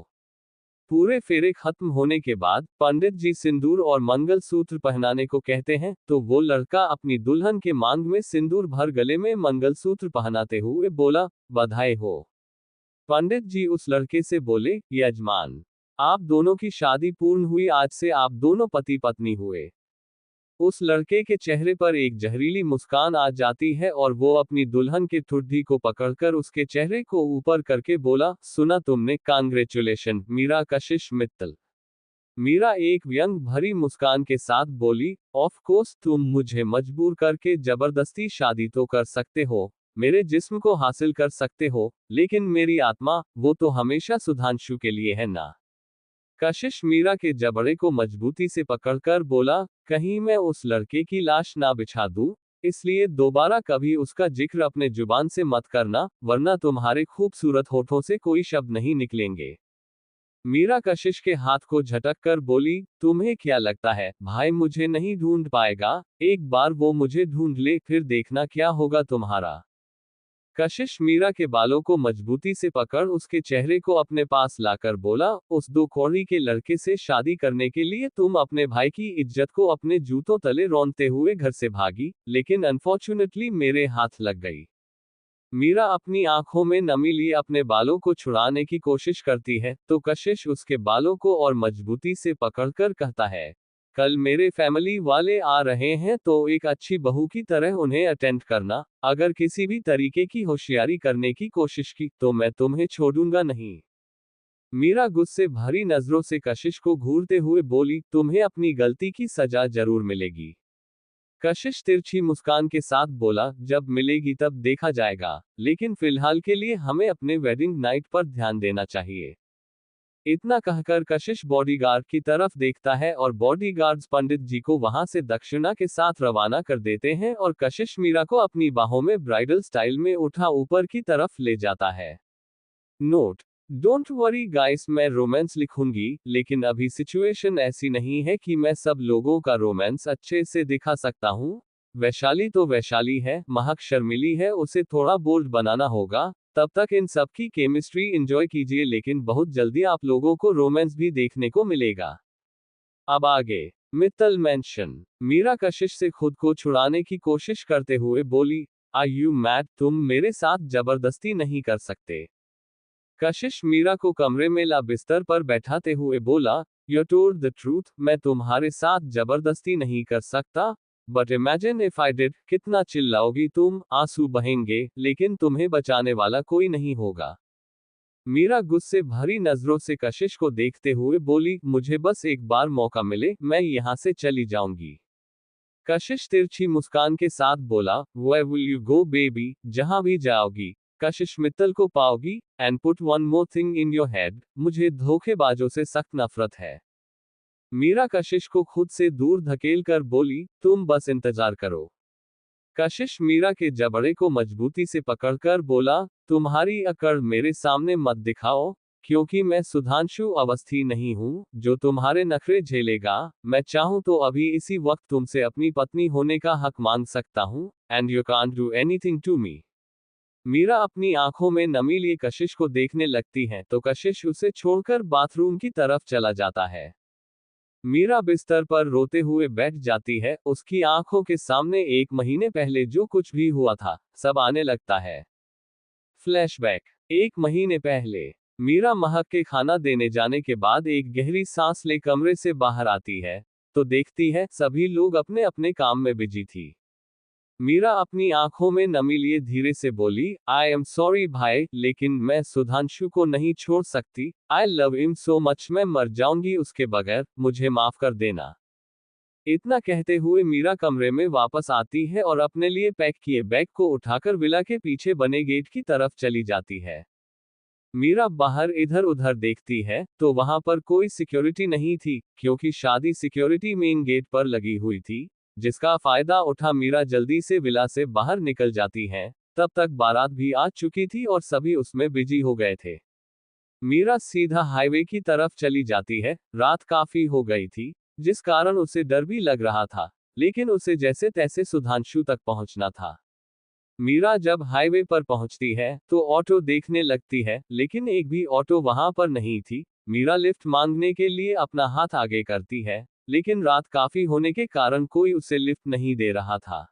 A: पूरे फेरे खत्म होने के बाद पंडित जी सिंदूर और मंगल सूत्र पहनाने को कहते हैं, तो वो लड़का अपनी दुल्हन के मांग में सिंदूर भर गले में मंगल सूत्र पहनाते हुए बोला, बधाई हो। पंडित जी उस लड़के से बोले, यजमान, आप दोनों की शादी पूर्ण हुई, आज से आप दोनों पति पत्नी हुए। उस लड़के के चेहरे पर एक जहरीली मुस्कान आ जाती है और वो अपनी दुल्हन के ठुड्डी को पकड़कर उसके चेहरे को ऊपर करके बोला, सुना तुमने, कांग्रेचुलेशन मीरा कशिश मित्तल। मीरा एक व्यंग भरी मुस्कान के साथ बोली, ऑफ कोर्स तुम मुझे मजबूर करके जबरदस्ती शादी तो कर सकते हो, मेरे जिस्म को हासिल कर सकते हो, लेकिन मेरी आत्मा, वो तो हमेशा सुधांशु के लिए है ना। कशिश मीरा के जबड़े को मजबूती से पकड़कर बोला, कहीं मैं उस लड़के की लाश ना बिछा दूं, इसलिए दोबारा कभी उसका जिक्र अपने जुबान से मत करना, वरना तुम्हारे खूबसूरत होठों से कोई शब्द नहीं निकलेंगे। मीरा कशिश के हाथ को झटक कर बोली, तुम्हें क्या लगता है भाई मुझे नहीं ढूंढ पाएगा? एक बार वो मुझे ढूंढ ले, फिर देखना क्या होगा तुम्हारा। कशिश मीरा के बालों को मजबूती से पकड़ उसके चेहरे को अपने पास लाकर बोला, उस 2 कौड़ी के लड़के से शादी करने के लिए तुम अपने भाई की इज्जत को अपने जूतों तले रौंदते हुए घर से भागी, लेकिन अनफॉर्चुनेटली मेरे हाथ लग गई। मीरा अपनी आंखों में नमी लिए अपने बालों को छुड़ाने की कोशिश करती है, तो कशिश उसके बालों को और मजबूती से पकड़कर कहता है, कल मेरे फैमिली वाले आ रहे हैं, तो एक अच्छी बहू की तरह उन्हें अटेंड करना, अगर किसी भी तरीके की होशियारी करने की कोशिश की तो मैं तुम्हें छोड़ूंगा नहीं। मीरा गुस्से भरी नजरों से कशिश को घूरते हुए बोली, तुम्हें अपनी गलती की सजा जरूर मिलेगी। कशिश तिरछी मुस्कान के साथ बोला, जब मिलेगी तब देखा जाएगा, लेकिन फिलहाल के लिए हमें अपने वेडिंग नाइट पर ध्यान देना चाहिए। इतना कहकर कशिश बॉडीगार्ड की तरफ देखता है और बॉडीगार्ड्स पंडित जी को वहां से दक्षिणा के साथ रवाना कर देते हैं और कशिश मीरा को अपनी बाहों में ब्राइडल स्टाइल में उठा ऊपर की तरफ ले जाता है। नोट: डोंट वरी गाइस, मैं रोमांस लिखूंगी, लेकिन अभी सिचुएशन ऐसी नहीं है कि मैं सब लोगों का रोमांस अच्छे से दिखा सकता हूँ। वैशाली तो वैशाली है, महक शर्मिली है, उसे थोड़ा बोल्ड बनाना होगा। तब तक इन सब की केमिस्ट्री एंजॉय कीजिए, लेकिन बहुत जल्दी आप लोगों को रोमांस भी देखने को मिलेगा। अब आगे। मित्तल मेंशन। मीरा कशिश से खुद को छुड़ाने की कोशिश करते हुए बोली, आर यू मैड, तुम मेरे साथ जबरदस्ती नहीं कर सकते। कशिश मीरा को कमरे में ला बिस्तर पर बैठाते हुए बोला, यू टोल्ड द ट्रूथ, मैं तुम्हारे साथ जबरदस्ती नहीं कर सकता। But imagine if I did, कितना चिल्लाओगी तुम, आंसू बहेंगे, लेकिन तुम्हें बचाने वाला कोई नहीं होगा। मीरा गुस्से भरी नजरों से कशिश को देखते हुए बोली, मुझे बस एक बार मौका मिले, मैं यहाँ से चली जाऊंगी। कशिश तिरछी मुस्कान के साथ बोला, where will you go baby, जहां भी जाओगी कशिश मित्तल को पाओगी। And put one more thing in your head, मुझे धोखेबाजों से सख्त नफरत है। मीरा कशिश को खुद से दूर धकेल कर बोली, तुम बस इंतजार करो। कशिश मीरा के जबड़े को मजबूती से पकड़कर बोला, तुम्हारी अकड़ मेरे सामने मत दिखाओ, क्योंकि मैं सुधांशु अवस्थी नहीं हूं जो तुम्हारे नखरे झेलेगा। मैं चाहूं तो अभी इसी वक्त तुमसे अपनी पत्नी होने का हक मांग सकता हूं, and you can't do anything to me. Meera अपनी आंखों में नमी लिए कशिश को देखने लगती है तो कशिश उसे छोड़कर बाथरूम की तरफ चला जाता है। मीरा बिस्तर पर रोते हुए बैठ जाती है, उसकी आंखों के सामने 1 महीने पहले जो कुछ भी हुआ था, सब आने लगता है। फ्लैशबैक। 1 महीने पहले। मीरा महक के खाना देने जाने के बाद एक गहरी सांस ले कमरे से बाहर आती है, तो देखती है सभी लोग अपने अपने काम में बिजी थी। मीरा अपनी आंखों में नमी लिए धीरे से बोली, आई एम सॉरी भाई, लेकिन मैं सुधांशु को नहीं छोड़ सकती। I love him so much, मैं मर जाऊंगी उसके बगैर, मुझे माफ कर देना। इतना कहते हुए मीरा कमरे में वापस आती है और अपने लिए पैक किए बैग को उठाकर विला के पीछे बने गेट की तरफ चली जाती है। मीरा बाहर इधर उधर देखती है तो वहां पर कोई सिक्योरिटी नहीं थी, क्योंकि शादी सिक्योरिटी मेन गेट पर लगी हुई थी, जिसका फायदा उठा मीरा जल्दी से विला से बाहर निकल जाती है। तब तक बारात भी आ चुकी थी और सभी उसमें बिजी हो गए थे। मीरा सीधा हाईवे की तरफ चली जाती है। रात काफी हो गई थी, जिस कारण उसे डर भी लग रहा था, लेकिन उसे जैसे तैसे सुधांशु तक पहुंचना था। मीरा जब हाईवे पर पहुंचती है तो ऑटो देखने लगती है, लेकिन एक भी ऑटो वहां पर नहीं थी। मीरा लिफ्ट मांगने के लिए अपना हाथ आगे करती है, लेकिन रात काफी होने के कारण कोई उसे लिफ्ट नहीं दे रहा था।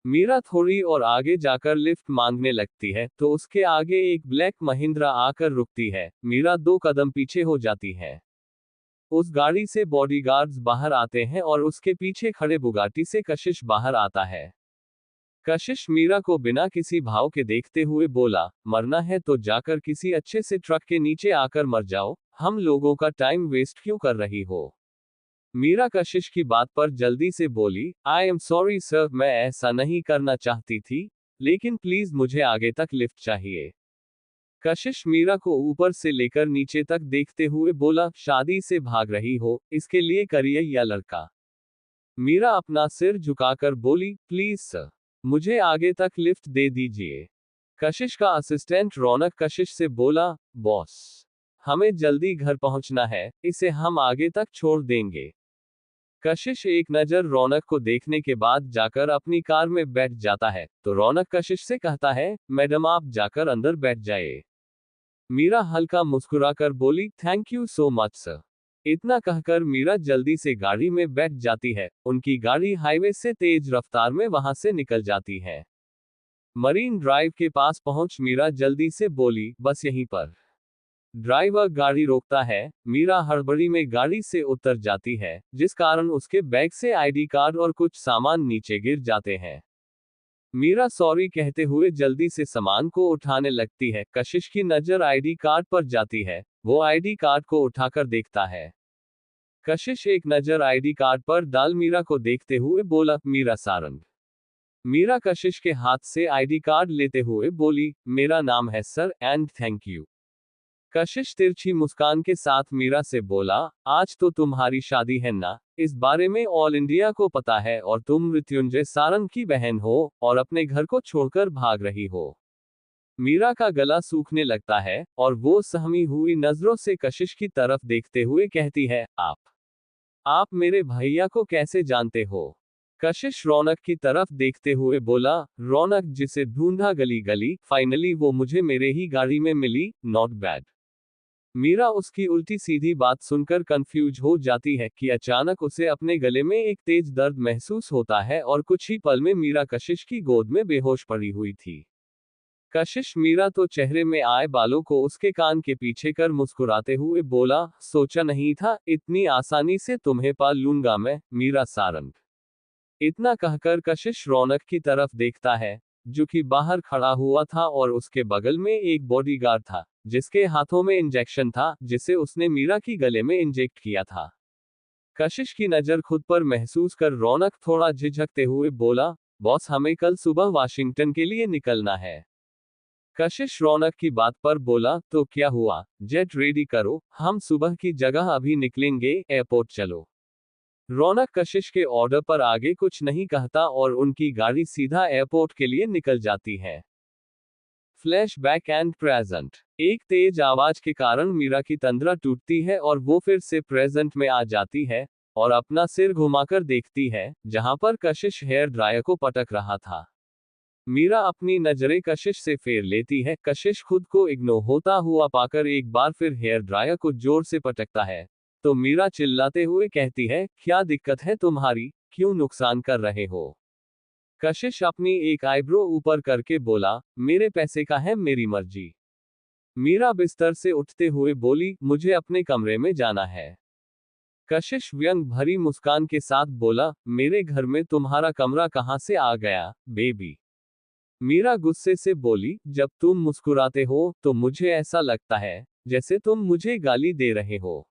A: मीरा थोड़ी और आगे जाकर लिफ्ट मांगने लगती है तो उसके आगे एक ब्लैक महिंद्रा आकर रुकती है। मीरा 2 कदम पीछे हो जाती है। उस गाड़ी से बॉडीगार्ड्स बाहर आते हैं और उसके पीछे खड़े बुगाटी से कशिश बाहर आता है। कशिश मीरा को बिना किसी भाव के देखते हुए बोला, मरना है तो जाकर किसी अच्छे से ट्रक के नीचे आकर मर जाओ, हम लोगों का टाइम वेस्ट क्यों कर रही हो। मीरा कशिश की बात पर जल्दी से बोली, आई एम सॉरी सर, मैं ऐसा नहीं करना चाहती थी, लेकिन प्लीज मुझे आगे तक लिफ्ट चाहिए। कशिश मीरा को ऊपर से लेकर नीचे तक देखते हुए बोला, शादी से भाग रही हो, इसके लिए करिए या लड़का। मीरा अपना सिर झुकाकर बोली, प्लीज सर, मुझे आगे तक लिफ्ट दे दीजिए। कशिश का असिस्टेंट रौनक कशिश से बोला, बॉस, हमें जल्दी घर पहुंचना है, इसे हम आगे तक छोड़ देंगे। कशिश एक नजर रौनक को देखने के बाद जाकर अपनी कार में बैठ जाता है, तो रौनक कशिश से कहता है, मैडम आप जाकर अंदर बैठ जाइए। मीरा हल्का मुस्कुराकर बोली, thank you so much sir. इतना कहकर मीरा जल्दी से गाड़ी में बैठ जाती है। उनकी गाड़ी हाईवे से तेज रफ्तार में वहां से निकल जाती है। मरीन ड्राइव के पास पहुंच मीरा जल्दी से बोली, बस यहीं पर। ड्राइवर गाड़ी रोकता है। मीरा हड़बड़ी में गाड़ी से उतर जाती है, जिस कारण उसके बैग से आईडी कार्ड और कुछ सामान नीचे गिर जाते हैं। मीरा सॉरी कहते हुए जल्दी से सामान को उठाने लगती है। कशिश की नजर आईडी कार्ड पर जाती है। वो आईडी कार्ड को उठाकर देखता है। कशिश एक नजर आईडी कार्ड पर डाल मीरा को देखते हुए बोला, मीरा सारंग। मीरा कशिश के हाथ से आईडी कार्ड लेते हुए बोली, मेरा नाम है सर, एंड थैंक यू। कशिश तिरछी मुस्कान के साथ मीरा से बोला, आज तो तुम्हारी शादी है ना, इस बारे में ऑल इंडिया को पता है और तुम मृत्युंजय सारंग की बहन हो और अपने घर को छोड़कर भाग रही हो। मीरा का गला सूखने लगता है और वो सहमी हुई नजरों से कशिश की तरफ देखते हुए कहती है, आप मेरे भैया को कैसे जानते हो? कशिश रौनक की तरफ देखते हुए बोला, रौनक जिसे ढूंढा गली गली, फाइनली वो मुझे मेरे ही गाड़ी में मिली, नॉट बैड। मीरा उसकी उल्टी सीधी बात सुनकर कंफ्यूज हो जाती है कि अचानक उसे अपने गले में एक तेज दर्द महसूस होता है और कुछ ही पल में मीरा कशिश की गोद में बेहोश पड़ी हुई थी। कशिश मीरा तो चेहरे में आए बालों को उसके कान के पीछे कर मुस्कुराते हुए बोला, सोचा नहीं था इतनी आसानी से तुम्हें पा लूंगा मैं, मीरा सारंग। इतना कहकर कशिश रौनक की तरफ देखता है, जो कि बाहर खड़ा हुआ था और उसके बगल में एक बॉडीगार्ड था, जिसके हाथों में इंजेक्शन था, जिसे उसने मीरा की गले में इंजेक्ट किया था। कशिश की नजर खुद पर महसूस कर रौनक थोड़ा झिझकते हुए बोला, बॉस हमें कल सुबह वाशिंगटन के लिए निकलना है। कशिश रौनक की बात पर बोला, तो क्या हुआ, जेट रेडी करो, हम सुबह की जगह अभी निकलेंगे, एयरपोर्ट चलो। रौनक कशिश के ऑर्डर पर आगे कुछ नहीं कहता और उनकी गाड़ी सीधा एयरपोर्ट के लिए निकल जाती है। Flashback and present. एक तेज आवाज के कारण मीरा की तंद्रा टूटती है और वो फिर से प्रेजेंट में आ जाती है और अपना सिर घुमाकर देखती है, जहां पर कशिश हेयर ड्रायर को पटक रहा था। मीरा अपनी नजरें कशिश से फेर लेती है। कशिश खुद को इग्नोर होता हुआ पाकर एक बार फिर हेयर ड्रायर को जोर से पटकता है, तो मीरा चिल्लाते हुए कहती है, क्या दिक्कत है तुम्हारी, क्यों नुकसान कर रहे हो? कशिश अपनी एक आईब्रो ऊपर करके बोला, मेरे पैसे का है, मेरी मर्जी। मीरा बिस्तर से उठते हुए बोली, मुझे अपने कमरे में जाना है। कशिश व्यंग भरी मुस्कान के साथ बोला, मेरे घर में तुम्हारा कमरा कहां से आ गया, बेबी? मीरा गुस्से से बोली, जब तुम मुस्कुराते हो तो मुझे ऐसा लगता है जैसे तुम मुझे गाली दे रहे हो।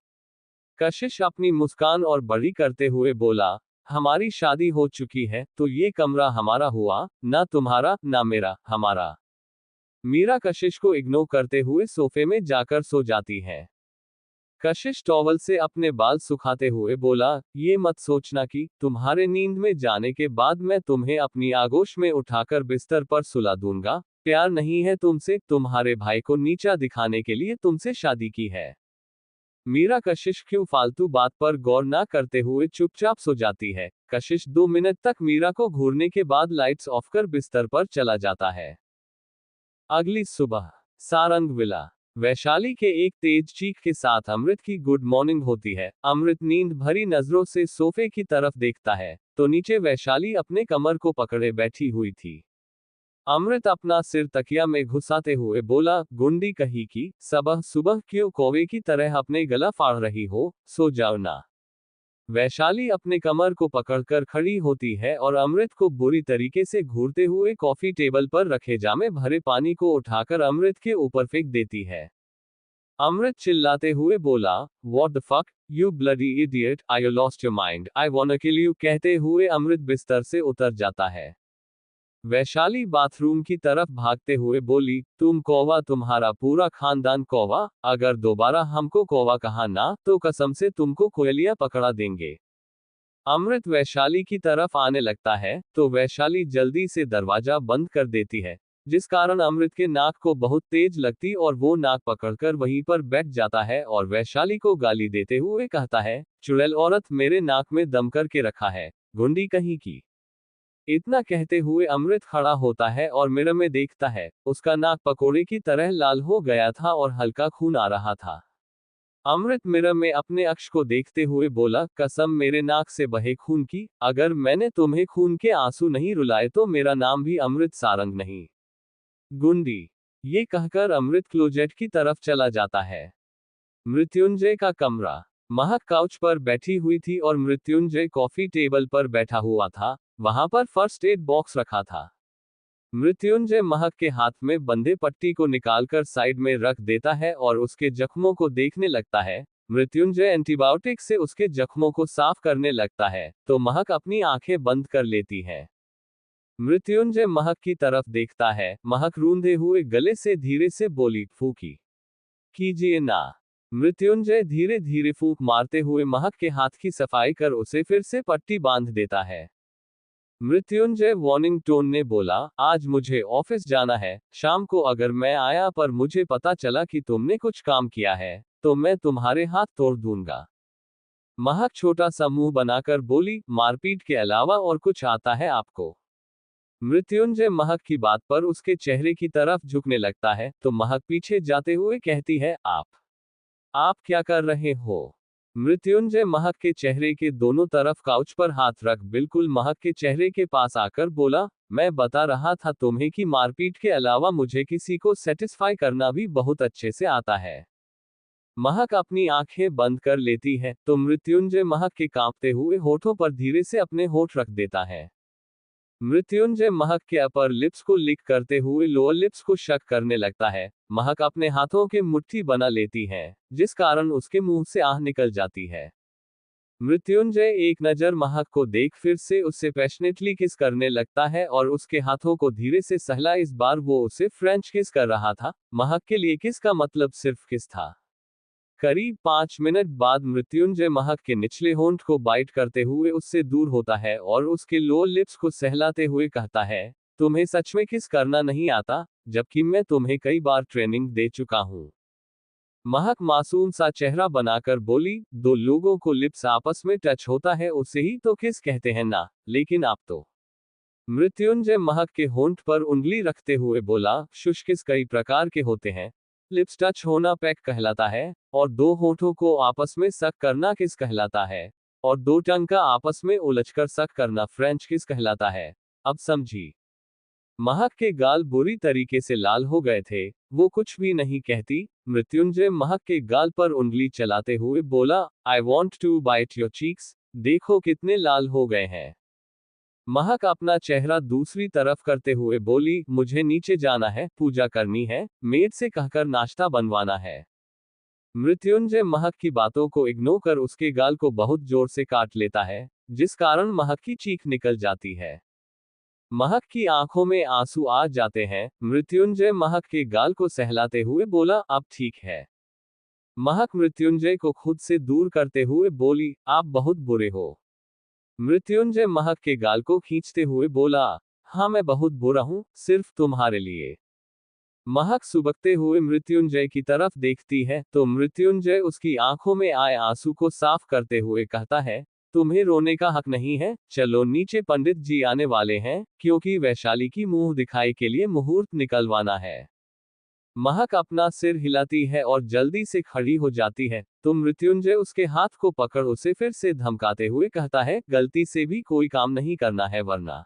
A: कशिश अपनी मुस्कान और बड़ी करते हुए बोला, हमारी शादी हो चुकी है तो ये कमरा हमारा हुआ, ना तुम्हारा ना मेरा, हमारा। मीरा कशिश को इग्नोर करते हुए सोफे में जाकर सो जाती है। कशिश टॉवल से अपने बाल सुखाते हुए बोला, ये मत सोचना कि तुम्हारे नींद में जाने के बाद मैं तुम्हें अपनी आगोश में उठाकर बिस्तर पर सुला दूंगा। प्यार नहीं है तुमसे, तुम्हारे भाई को नीचा दिखाने के लिए तुमसे शादी की है। मीरा कशिश क्यों फालतू बात पर गौर ना करते हुए चुपचाप सो जाती है। कशिश 2 मिनट तक मीरा को घूरने के बाद लाइट्स ऑफ कर बिस्तर पर चला जाता है। अगली सुबह सारंग विला। वैशाली के एक तेज चीख के साथ अमृत की गुड मॉर्निंग होती है। अमृत नींद भरी नजरों से सोफे की तरफ देखता है तो नीचे वैशाली अपने कमर को पकड़े बैठी हुई थी। अमृत अपना सिर तकिया में घुसाते हुए बोला, गुंडी कहीं की, सुबह सुबह क्यों कौवे की तरह अपने गला फाड़ रही हो, सो जाओ ना। वैशाली अपने कमर को पकड़कर खड़ी होती है और अमृत को बुरी तरीके से घूरते हुए कॉफी टेबल पर रखे जामे भरे पानी को उठाकर अमृत के ऊपर फेंक देती है। अमृत चिल्लाते हुए बोला, what the fuck, you bloody idiot, I you lost your mind, I वांना kill you, कहते हुए अमृत बिस्तर से उतर जाता है। वैशाली बाथरूम की तरफ भागते हुए बोली, तुम कौवा, तुम्हारा पूरा खानदान कौवा, अगर दोबारा हमको कौवा कहा ना तो कसम से तुमको कोयलिया पकड़ा देंगे। अमृत वैशाली की तरफ आने लगता है तो वैशाली जल्दी से दरवाजा बंद कर देती है, जिस कारण अमृत के नाक को बहुत तेज लगती और वो नाक पकड़कर वहीं पर बैठ जाता है और वैशाली को गाली देते हुए कहता है, चुड़ैल औरत, मेरे नाक में दम करके रखा है, घुंडी कहीं की। इतना कहते हुए अमृत खड़ा होता है और मिरर में देखता है, उसका नाक पकोड़े की तरह लाल हो गया था और हल्का खून आ रहा था। अमृत मिरर में अपने अक्ष को देखते हुए बोला, कसम मेरे नाक से बहे खून की, अगर मैंने तुम्हें खून के आंसू नहीं रुलाए तो मेरा नाम भी अमृत सारंग नहीं, गुंडी। ये कहकर अमृत क्लोजेट की तरफ चला जाता है। मृत्युंजय का कमरा। महक काउच पर बैठी हुई थी और मृत्युंजय कॉफी टेबल पर बैठा हुआ था। वहां पर फर्स्ट एड बॉक्स रखा था। मृत्युंजय महक के हाथ में बंधे पट्टी को निकालकर साइड में रख देता है और उसके जख्मों को देखने लगता है, मृत्युंजय एंटीबायोटिक से उसके जख्मों को साफ करने लगता है, तो महक अपनी आंखें बंद कर लेती है। मृत्युंजय महक की तरफ देखता है। महक रूंधे हुए गले से धीरे से बोली, फूकी कीजिए ना। मृत्युंजय धीरे धीरे फूंक मारते हुए महक के हाथ की सफाई कर उसे फिर से पट्टी बांध देता है। मृत्युंजय वार्निंग टोन में बोला, आज मुझे ऑफिस जाना है, शाम को अगर मैं आया पर मुझे पता चला कि तुमने कुछ काम किया है, तो मैं तुम्हारे हाथ तोड़ दूंगा। महक छोटा सा मुंह बनाकर बोली, मारपीट के अलावा और कुछ आता है आपको? मृत्युंजय महक की बात पर उसके चेहरे की तरफ झुकने लगता है, तो महक पीछे जाते हुए कहती है, आप क्या कर रहे हो? मृत्युंजय महक के चेहरे के दोनों तरफ काउच पर हाथ रख बिल्कुल महक के चेहरे के पास आकर बोला, मैं बता रहा था तुम्हें कि मारपीट के अलावा मुझे किसी को सेटिस्फाई करना भी बहुत अच्छे से आता है। महक अपनी आंखें बंद कर लेती है, तो मृत्युंजय महक के कांपते हुए होठों पर धीरे से अपने होठ रख देता है। मृत्युंजय महक के अपर लिप्स को लिक करते हुए लोअर लिप्स को शक करने लगता है। महक अपने हाथों के मुट्ठी बना लेती है, जिस कारण उसके मुंह से आह निकल जाती है। मृत्युंजय एक नजर महक को देख फिर से उससे पैशनेटली किस करने लगता है और उसके हाथों को धीरे से सहला। इस बार वो उसे फ्रेंच किस कर रहा था। महक के लिए किस का मतलब सिर्फ किस था। करीब 5 मिनट बाद मृत्युंजय महक के निचले होंठ को बाइट करते हुए उससे दूर होता है और उसके लोअर लिप्स को सहलाते हुए कहता है, तुम्हें सच में किस करना नहीं आता, जबकि मैं तुम्हें कई बार ट्रेनिंग दे चुका हूं। महक मासूम सा चेहरा बनाकर बोली, दो लोगों को लिप्स आपस में टच होता है उसे ही तो किस कहते हैं ना, लेकिन आप तो। मृत्युंजय महक के होंठ पर उंगली रखते हुए बोला, शुष्किस कई प्रकार के होते हैं। लिप्स टच होना पैक कहलाता है, और दो होठों को आपस में सक करना किस कहलाता है, और दो टंग का आपस में उलझकर सक करना फ्रेंच किस कहलाता है। अब समझी। महक के गाल बुरी तरीके से लाल हो गए थे। वो कुछ भी नहीं कहती। मृत्युंजय महक के गाल पर उंगली चलाते हुए बोला, I want to bite your cheeks, देखो कितने लाल हो गए हैं। महक अपना चेहरा दूसरी तरफ करते हुए बोली, मुझे नीचे जाना है, पूजा करनी है, मेड से कहकर नाश्ता बनवाना है। मृत्युंजय महक की बातों को इग्नोर कर उसके गाल को बहुत जोर से काट लेता है, जिस कारण महक की चीख निकल जाती है। महक की आंखों में आंसू आ जाते हैं। मृत्युंजय महक के गाल को सहलाते हुए बोला, अब ठीक है। महक मृत्युंजय को खुद से दूर करते हुए बोली, आप बहुत बुरे हो। मृत्युंजय महक के गाल को खींचते हुए बोला, हाँ मैं बहुत बुरा हूं, सिर्फ तुम्हारे लिए। महक सुबकते हुए मृत्युंजय की तरफ देखती है, तो मृत्युंजय उसकी आंखों में आए आंसू को साफ करते हुए कहता है, तुम्हें रोने का हक नहीं है, चलो नीचे पंडित जी आने वाले हैं, क्योंकि वैशाली की मुंह दिखाई के लिए मुहूर्त निकलवाना है। महक अपना सिर हिलाती है और जल्दी से खड़ी हो जाती है, तो मृत्युंजय उसके हाथ को पकड़ उसे फिर से धमकाते हुए कहता है, गलती से भी कोई काम नहीं करना है वरना।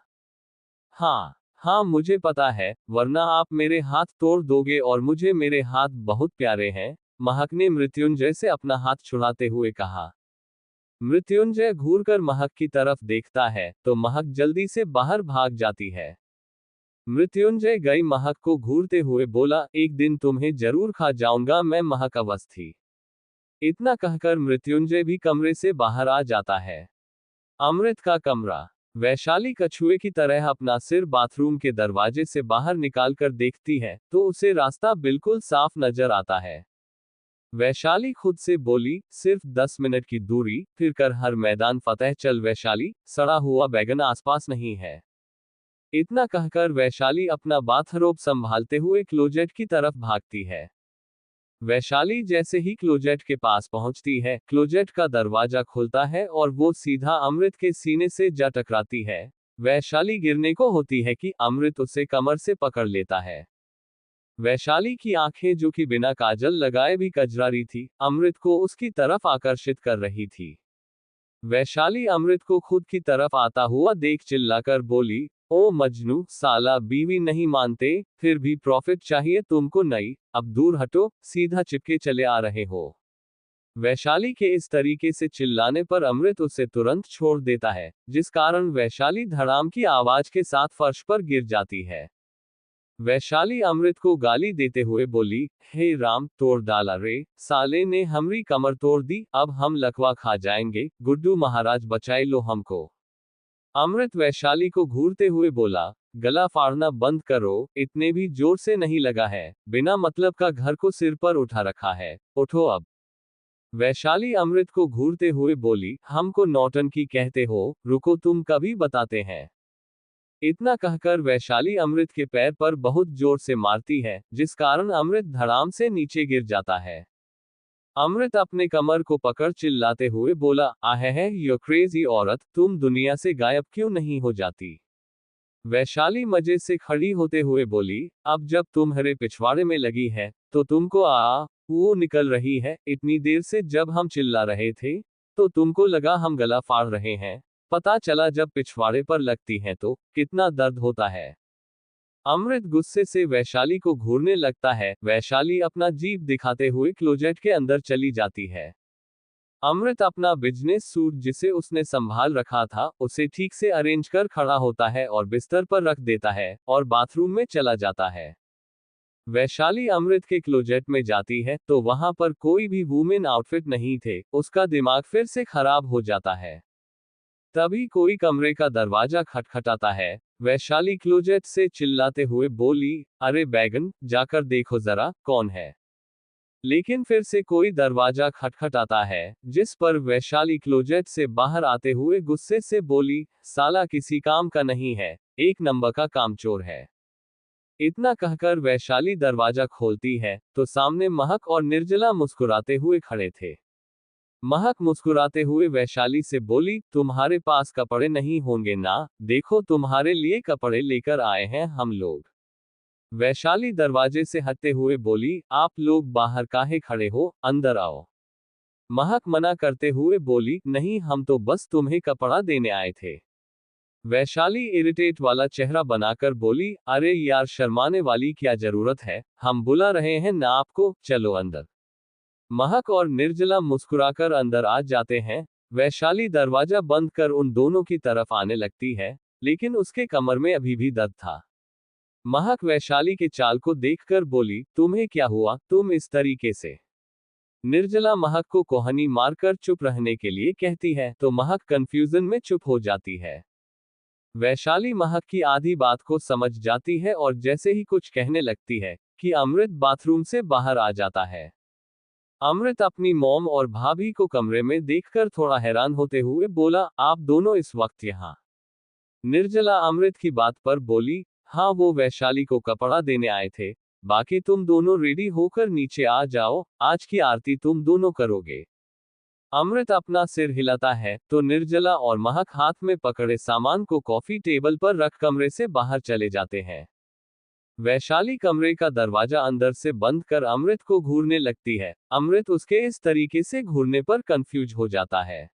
A: हाँ हाँ मुझे पता है, वरना आप मेरे हाथ तोड़ दोगे और मुझे मेरे हाथ बहुत प्यारे हैं। महक ने मृत्युंजय से अपना हाथ छुड़ाते हुए कहा। मृत्युंजय घूरकर महक की तरफ देखता है, तो महक जल्दी से बाहर भाग जाती है। मृत्युंजय गई महक को घूरते हुए बोला, एक दिन तुम्हें जरूर खा जाऊंगा मैं। महक अवस्थी। इतना कहकर मृत्युंजय भी कमरे से बाहर आ जाता है। अमृत का कमरा। वैशाली कछुए की तरह अपना सिर बाथरूम के दरवाजे से बाहर निकालकर देखती है, तो उसे रास्ता बिल्कुल साफ नजर आता है। वैशाली खुद से बोली, सिर्फ 10 मिनट की दूरी, फिर कर हर मैदान फतेह चल वैशाली, सड़ा हुआ बैगन आसपास नहीं है। इतना कहकर वैशाली अपना बाथरोब संभालते हुए क्लोजेट की तरफ भागती है। वैशाली जैसे ही क्लोजेट के पास पहुंचती है, क्लोजेट का दरवाजा खुलता है और वो सीधा अमृत के सीने से जा टकराती है। वैशाली गिरने को होती है कि अमृत उसे कमर से पकड़ लेता है। वैशाली की आंखें जो कि बिना काजल लगाए भी कजरारी थी, अमृत को उसकी तरफ आकर्षित कर रही थी। वैशाली अमृत को खुद की तरफ आता हुआ देख चिल्लाकर बोली, ओ मजनू साला, बीवी नहीं मानते, फिर भी प्रॉफिट चाहिए तुमको नहीं, अब दूर हटो, सीधा चिपके चले आ रहे हो। वैशाली के इस तरीके से चिल्लाने पर अमृत उसे तुरंत छोड़ देता है, जिस कारण वैशाली धड़ाम की आवाज के साथ फर्श पर गिर जाती है। वैशाली अमृत को गाली देते हुए बोली, हे राम, तोड़ डाला रे, साले ने हमरी कमर तोड़ दी, अब हम लकवा खा जाएंगे, गुड्डू महाराज बचाए लो हमको। अमृत वैशाली को घूरते हुए बोला, गला फाड़ना बंद करो, इतने भी जोर से नहीं लगा है, बिना मतलब का घर को सिर पर उठा रखा है, उठो अब। वैशाली अमृत को घूरते हुए बोली, हमको नौटंकी कहते हो, रुको तुम कभी बताते हैं। इतना कहकर वैशाली अमृत के पैर पर बहुत जोर से मारती है, जिस कारण अमृत धड़ाम से नीचे गिर जाता है। अमृत अपने कमर को पकड़ चिल्लाते हुए बोला, आहे यू क्रेजी औरत, तुम दुनिया से गायब क्यों नहीं हो जाती। वैशाली मजे से खड़ी होते हुए बोली, अब जब तुम्हारे पिछवाड़े में लगी है, तो तुमको वो निकल रही है, इतनी देर से जब हम चिल्ला रहे थे, तो तुमको लगा हम गला फाड़ रहे हैं, पता चला जब पिछवाड़े पर लगती है तो कितना दर्द होता है। अमृत गुस्से से वैशाली को घूरने लगता है, वैशाली अपना जीभ दिखाते हुए क्लोजेट के अंदर चली जाती है। अमृत अपना बिजनेस सूट जिसे उसने संभाल रखा था, उसे ठीक से अरेंज कर खड़ा होता है और बिस्तर पर रख देता है, और बाथरूम में चला जाता है। वैशाली अमृत के क्लोजेट में जाती है, तो वहां पर कोई भी वुमेन आउटफिट नहीं थे, उसका दिमाग फिर से खराब हो जाता है। तभी कोई कमरे का दरवाजा खटखटाता है। वैशाली क्लोजेट से चिल्लाते हुए बोली, अरे बैगन, जाकर देखो जरा, कौन है। लेकिन फिर से कोई दरवाजा खटखटाता है, जिस पर वैशाली क्लोजेट से बाहर आते हुए गुस्से से बोली, साला किसी काम का नहीं है, एक नंबर का कामचोर है। इतना कहकर वैशाली दरवाजा खोलती है, तो सामने महक और निर्जला मुस्कुराते हुए खड़े थे। महक मुस्कुराते हुए वैशाली से बोली, तुम्हारे पास कपड़े नहीं होंगे ना, देखो तुम्हारे लिए कपड़े लेकर आए हैं हम लोग। वैशाली दरवाजे से हटते हुए बोली, आप लोग बाहर काहे खड़े हो, अंदर आओ। महक मना करते हुए बोली, नहीं, हम तो बस तुम्हें कपड़ा देने आए थे। वैशाली इरिटेट वाला चेहरा बनाकर बोली, अरे यार, शर्माने वाली क्या जरूरत है, हम बुला रहे हैं ना आपको, चलो अंदर। महक और निर्जला मुस्कुराकर अंदर आ जाते हैं। वैशाली दरवाजा बंद कर उन दोनों की तरफ आने लगती है, लेकिन उसके कमर में अभी भी दर्द था। महक वैशाली के चाल को देखकर बोली, तुम्हें क्या हुआ, तुम इस तरीके से। निर्जला महक को कोहनी मारकर चुप रहने के लिए कहती है, तो महक कंफ्यूजन में चुप हो जाती है। वैशाली महक की आधी बात को समझ जाती है और जैसे ही कुछ कहने लगती है, कि अमृत बाथरूम से बाहर आ जाता है। अमृत अपनी मॉम और भाभी को कमरे में देखकर थोड़ा हैरान होते हुए बोला, आप दोनों इस वक्त यहाँ। निर्जला अमृत की बात पर बोली, हाँ, वो वैशाली को कपड़ा देने आए थे, बाकी तुम दोनों रेडी होकर नीचे आ जाओ, आज की आरती तुम दोनों करोगे। अमृत अपना सिर हिलाता है, तो निर्जला और महक हाथ में पकड़े सामान को कॉफी टेबल पर रख कमरे से बाहर चले जाते हैं। वैशाली कमरे का दरवाजा अंदर से बंद कर अमृत को घूरने लगती है। अमृत उसके इस तरीके से घूरने पर कंफ्यूज हो जाता है।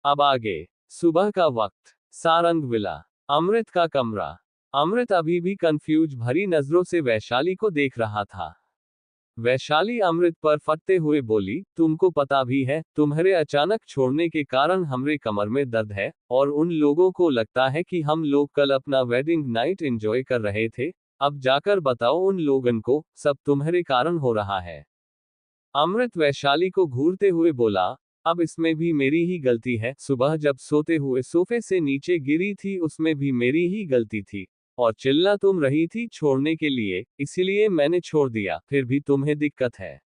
A: अब आगे। सुबह का वक्त। सारंग विला। अमृत का कमरा। अमृत अभी भी कंफ्यूज भरी नजरों से वैशाली को देख रहा था। वैशाली अमृत पर फटते हुए बोली, तुमको पता भी है, तुम्हारे अचानक छोड़ने के कारण हमरे कमर में दर्द है, और उन लोगों को लगता है कि हम लोग कल अपना वेडिंग नाइट एंजॉय कर रहे थे। अब जाकर बताओ उन लोगन को, सब तुम्हारे कारण हो रहा है। अमृत वैशाली को घूरते हुए बोला, अब इसमें भी मेरी ही गलती है, सुबह जब सोते हुए सोफे से नीचे गिरी थी उसमें भी मेरी ही गलती थी, और चिल्ला तुम रही थी छोड़ने के लिए, इसीलिए मैंने छोड़ दिया, फिर भी तुम्हें दिक्कत है।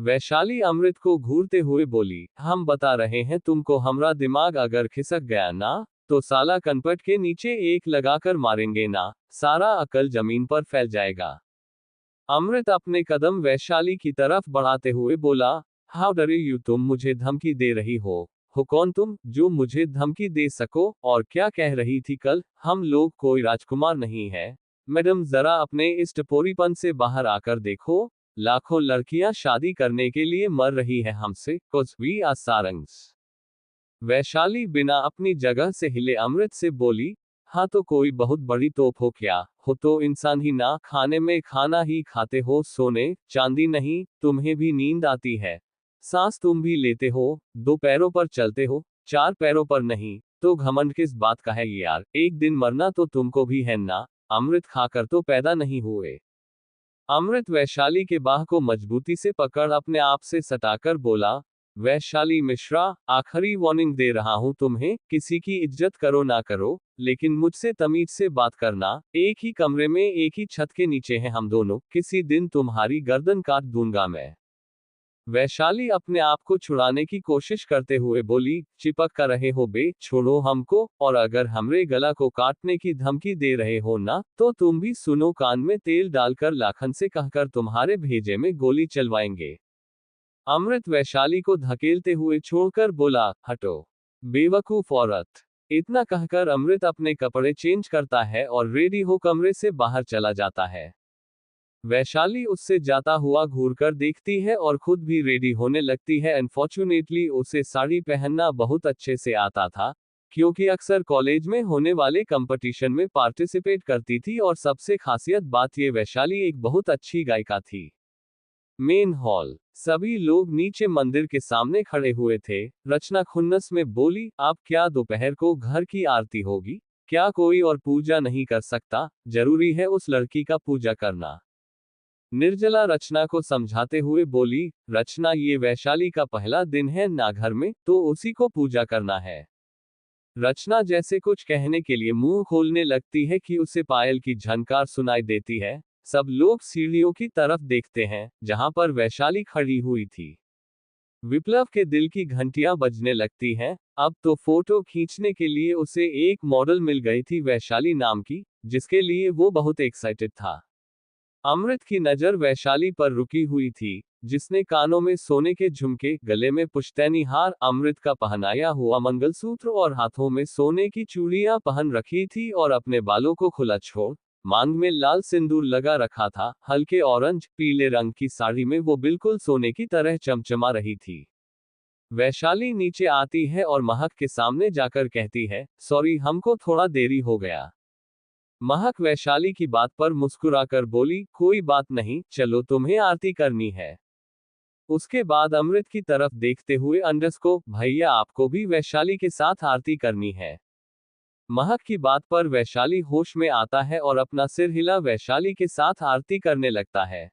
A: वैशाली अमृत को घूरते हुए बोली, हम बता रहे हैं तुमको, हमरा दिमाग अगर खिसक गया ना, तो साला कनपट के नीचे एक लगाकर मारेंगे ना, सारा अकल जमीन पर फैल जाएगा। अमृत अपने कदम वैशाली की तरफ बढ़ाते हुए बोला, हाउ डरे यू, तुम मुझे धमकी दे रही हो कौन तुम, जो मुझे धमकी दे सको, और क्या कह रही थी कल, हम लोग कोई राजकुमार नहीं है। मैडम, जरा अपने इस टपोरीपन से बाहर आकर देखो, लाखों लड़कियां शादी करने के लिए मर रही है हमसे, cause we are sarangs। Vaishali बिना अपनी जगह से हिले अमृत से बोली, हाँ तो कोई बहुत बड़ी तोप हो क्या, हो तो इंसान ही ना, खाने में खाना ही खाते हो, सोने चांदी नहीं, तुम्हें भी नींद आती है, सांस तुम भी लेते हो, दो पैरों पर चलते हो, चार पैरों पर नहीं, तो घमंड किस बात का है यार, एक दिन मरना तो तुमको भी है ना। अमृत खाकर तो पैदा नहीं हुए। अमृत वैशाली के बाह को मजबूती से पकड़ अपने आप से सटाकर बोला, वैशाली मिश्रा, आखिरी वार्निंग दे रहा हूं तुम्हें, किसी की इज्जत करो ना करो, लेकिन मुझसे तमीज से बात करना। एक ही कमरे में एक ही छत के नीचे हैं हम दोनों, किसी दिन तुम्हारी गर्दन काट दूंगा मैं। वैशाली अपने आप को छुड़ाने की कोशिश करते हुए बोली, चिपक कर रहे हो बे, छोड़ो हमको, और अगर हमरे गला को काटने की धमकी दे रहे हो ना, तो तुम भी सुनो, कान में तेल डालकर लाखन से कहकर तुम्हारे भेजे में गोली चलवाएंगे। अमृत वैशाली को धकेलते हुए छोड़कर बोला, हटो बेवकूफ औरत। इतना कहकर अमृत अपने कपड़े चेंज करता है और रेडी हो कमरे से बाहर चला जाता है। वैशाली उससे जाता हुआ घूरकर देखती है और खुद भी रेडी होने लगती है। अनफॉर्चुनेटली उसे साड़ी पहनना बहुत अच्छे से आता था, क्योंकि अक्सर कॉलेज में होने वाले कंपटीशन में पार्टिसिपेट करती थी, और सबसे खासियत बात ये, वैशाली एक बहुत अच्छी गायिका थी। मेन हॉल, सभी लोग नीचे मंदिर के सामने खड़े हुए थे। रचना खुन्नस में बोली, अब क्या दोपहर को घर की आरती होगी? क्या कोई और पूजा नहीं कर सकता? जरूरी है उस लड़की का पूजा करना। निर्जला रचना को समझाते हुए बोली, रचना, ये वैशाली का पहला दिन है ना घर में, तो उसी को पूजा करना है। रचना जैसे कुछ कहने के लिए मुंह खोलने लगती है कि उसे पायल की झनकार सुनाई देती है। सब लोग सीढ़ियों की तरफ देखते हैं, जहां पर वैशाली खड़ी हुई थी। विप्लव के दिल की घंटियां बजने लगती हैं। अब तो फोटो खींचने के लिए उसे एक मॉडल मिल गई थी, वैशाली नाम की, जिसके लिए वो बहुत एक्साइटेड था। अमृत की नजर वैशाली पर रुकी हुई थी, जिसने कानों में सोने के झुमके, गले में पुश्तैनी हार, अमृत का पहनाया हुआ मंगलसूत्र और हाथों में सोने की चूड़ियां पहन रखी थी, और अपने बालों को खुला छोड़ मांग में लाल सिंदूर लगा रखा था। हल्के ऑरेंज पीले रंग की साड़ी में वो बिल्कुल सोने की तरह चमचमा रही थी। वैशाली नीचे आती है और महक के सामने जाकर कहती है, सॉरी, हमको थोड़ा देरी हो गया। महक वैशाली की बात पर मुस्कुराकर बोली, कोई बात नहीं, चलो तुम्हें आरती करनी है। उसके बाद अमृत की तरफ देखते हुए अंडरस्को, भैया आपको भी वैशाली के साथ आरती करनी है। महक की बात पर वैशाली होश में आता है और अपना सिर हिला वैशाली के साथ आरती करने लगता है।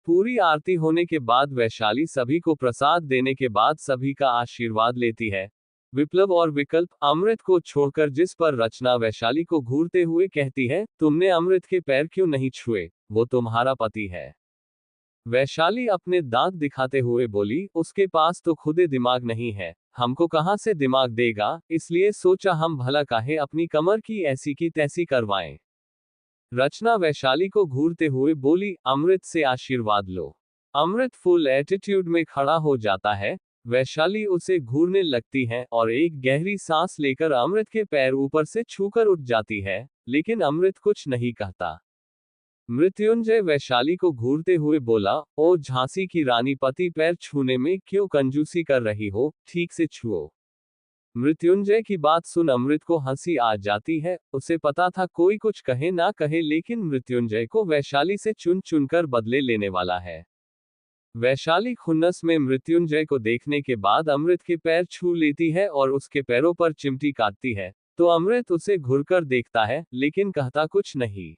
A: पूरी आरती होने के बाद वैशाली सभी को प्रसाद देने के बाद सभी का आशीर्वाद लेती है। विप्लव और विकल्प अमृत को छोड़कर, जिस पर रचना वैशाली को घूरते हुए कहती है, तुमने अमृत के पैर क्यों नहीं छुए? वो तुम्हारा पति है। वैशाली अपने दांत दिखाते हुए बोली, उसके पास तो खुदे दिमाग नहीं है, हमको कहां से दिमाग देगा, इसलिए सोचा हम भला काहे अपनी कमर की ऐसी की तैसी करवाएं। रचना वैशाली को घूरते हुए बोली, अमृत से आशीर्वाद लो। अमृत फुल एटीट्यूड में खड़ा हो जाता है। वैशाली उसे घूरने लगती है और एक गहरी सांस लेकर अमृत के पैर ऊपर से छूकर उठ जाती है, लेकिन अमृत कुछ नहीं कहता। मृत्युंजय वैशाली को घूरते हुए बोला, ओ झांसी की रानी, पति पैर छूने में क्यों कंजूसी कर रही हो, ठीक से छुओ। मृत्युंजय की बात सुन अमृत को हंसी आ जाती है। उसे पता था कोई कुछ कहे ना कहे, लेकिन मृत्युंजय को वैशाली से चुन चुनकर बदले लेने वाला है। वैशाली खुन्नस में मृत्युंजय को देखने के बाद अमृत के पैर छू लेती है और उसके पैरों पर चिमटी काटती है, तो अमृत उसे घुरकर देखता है, लेकिन कहता कुछ नहीं।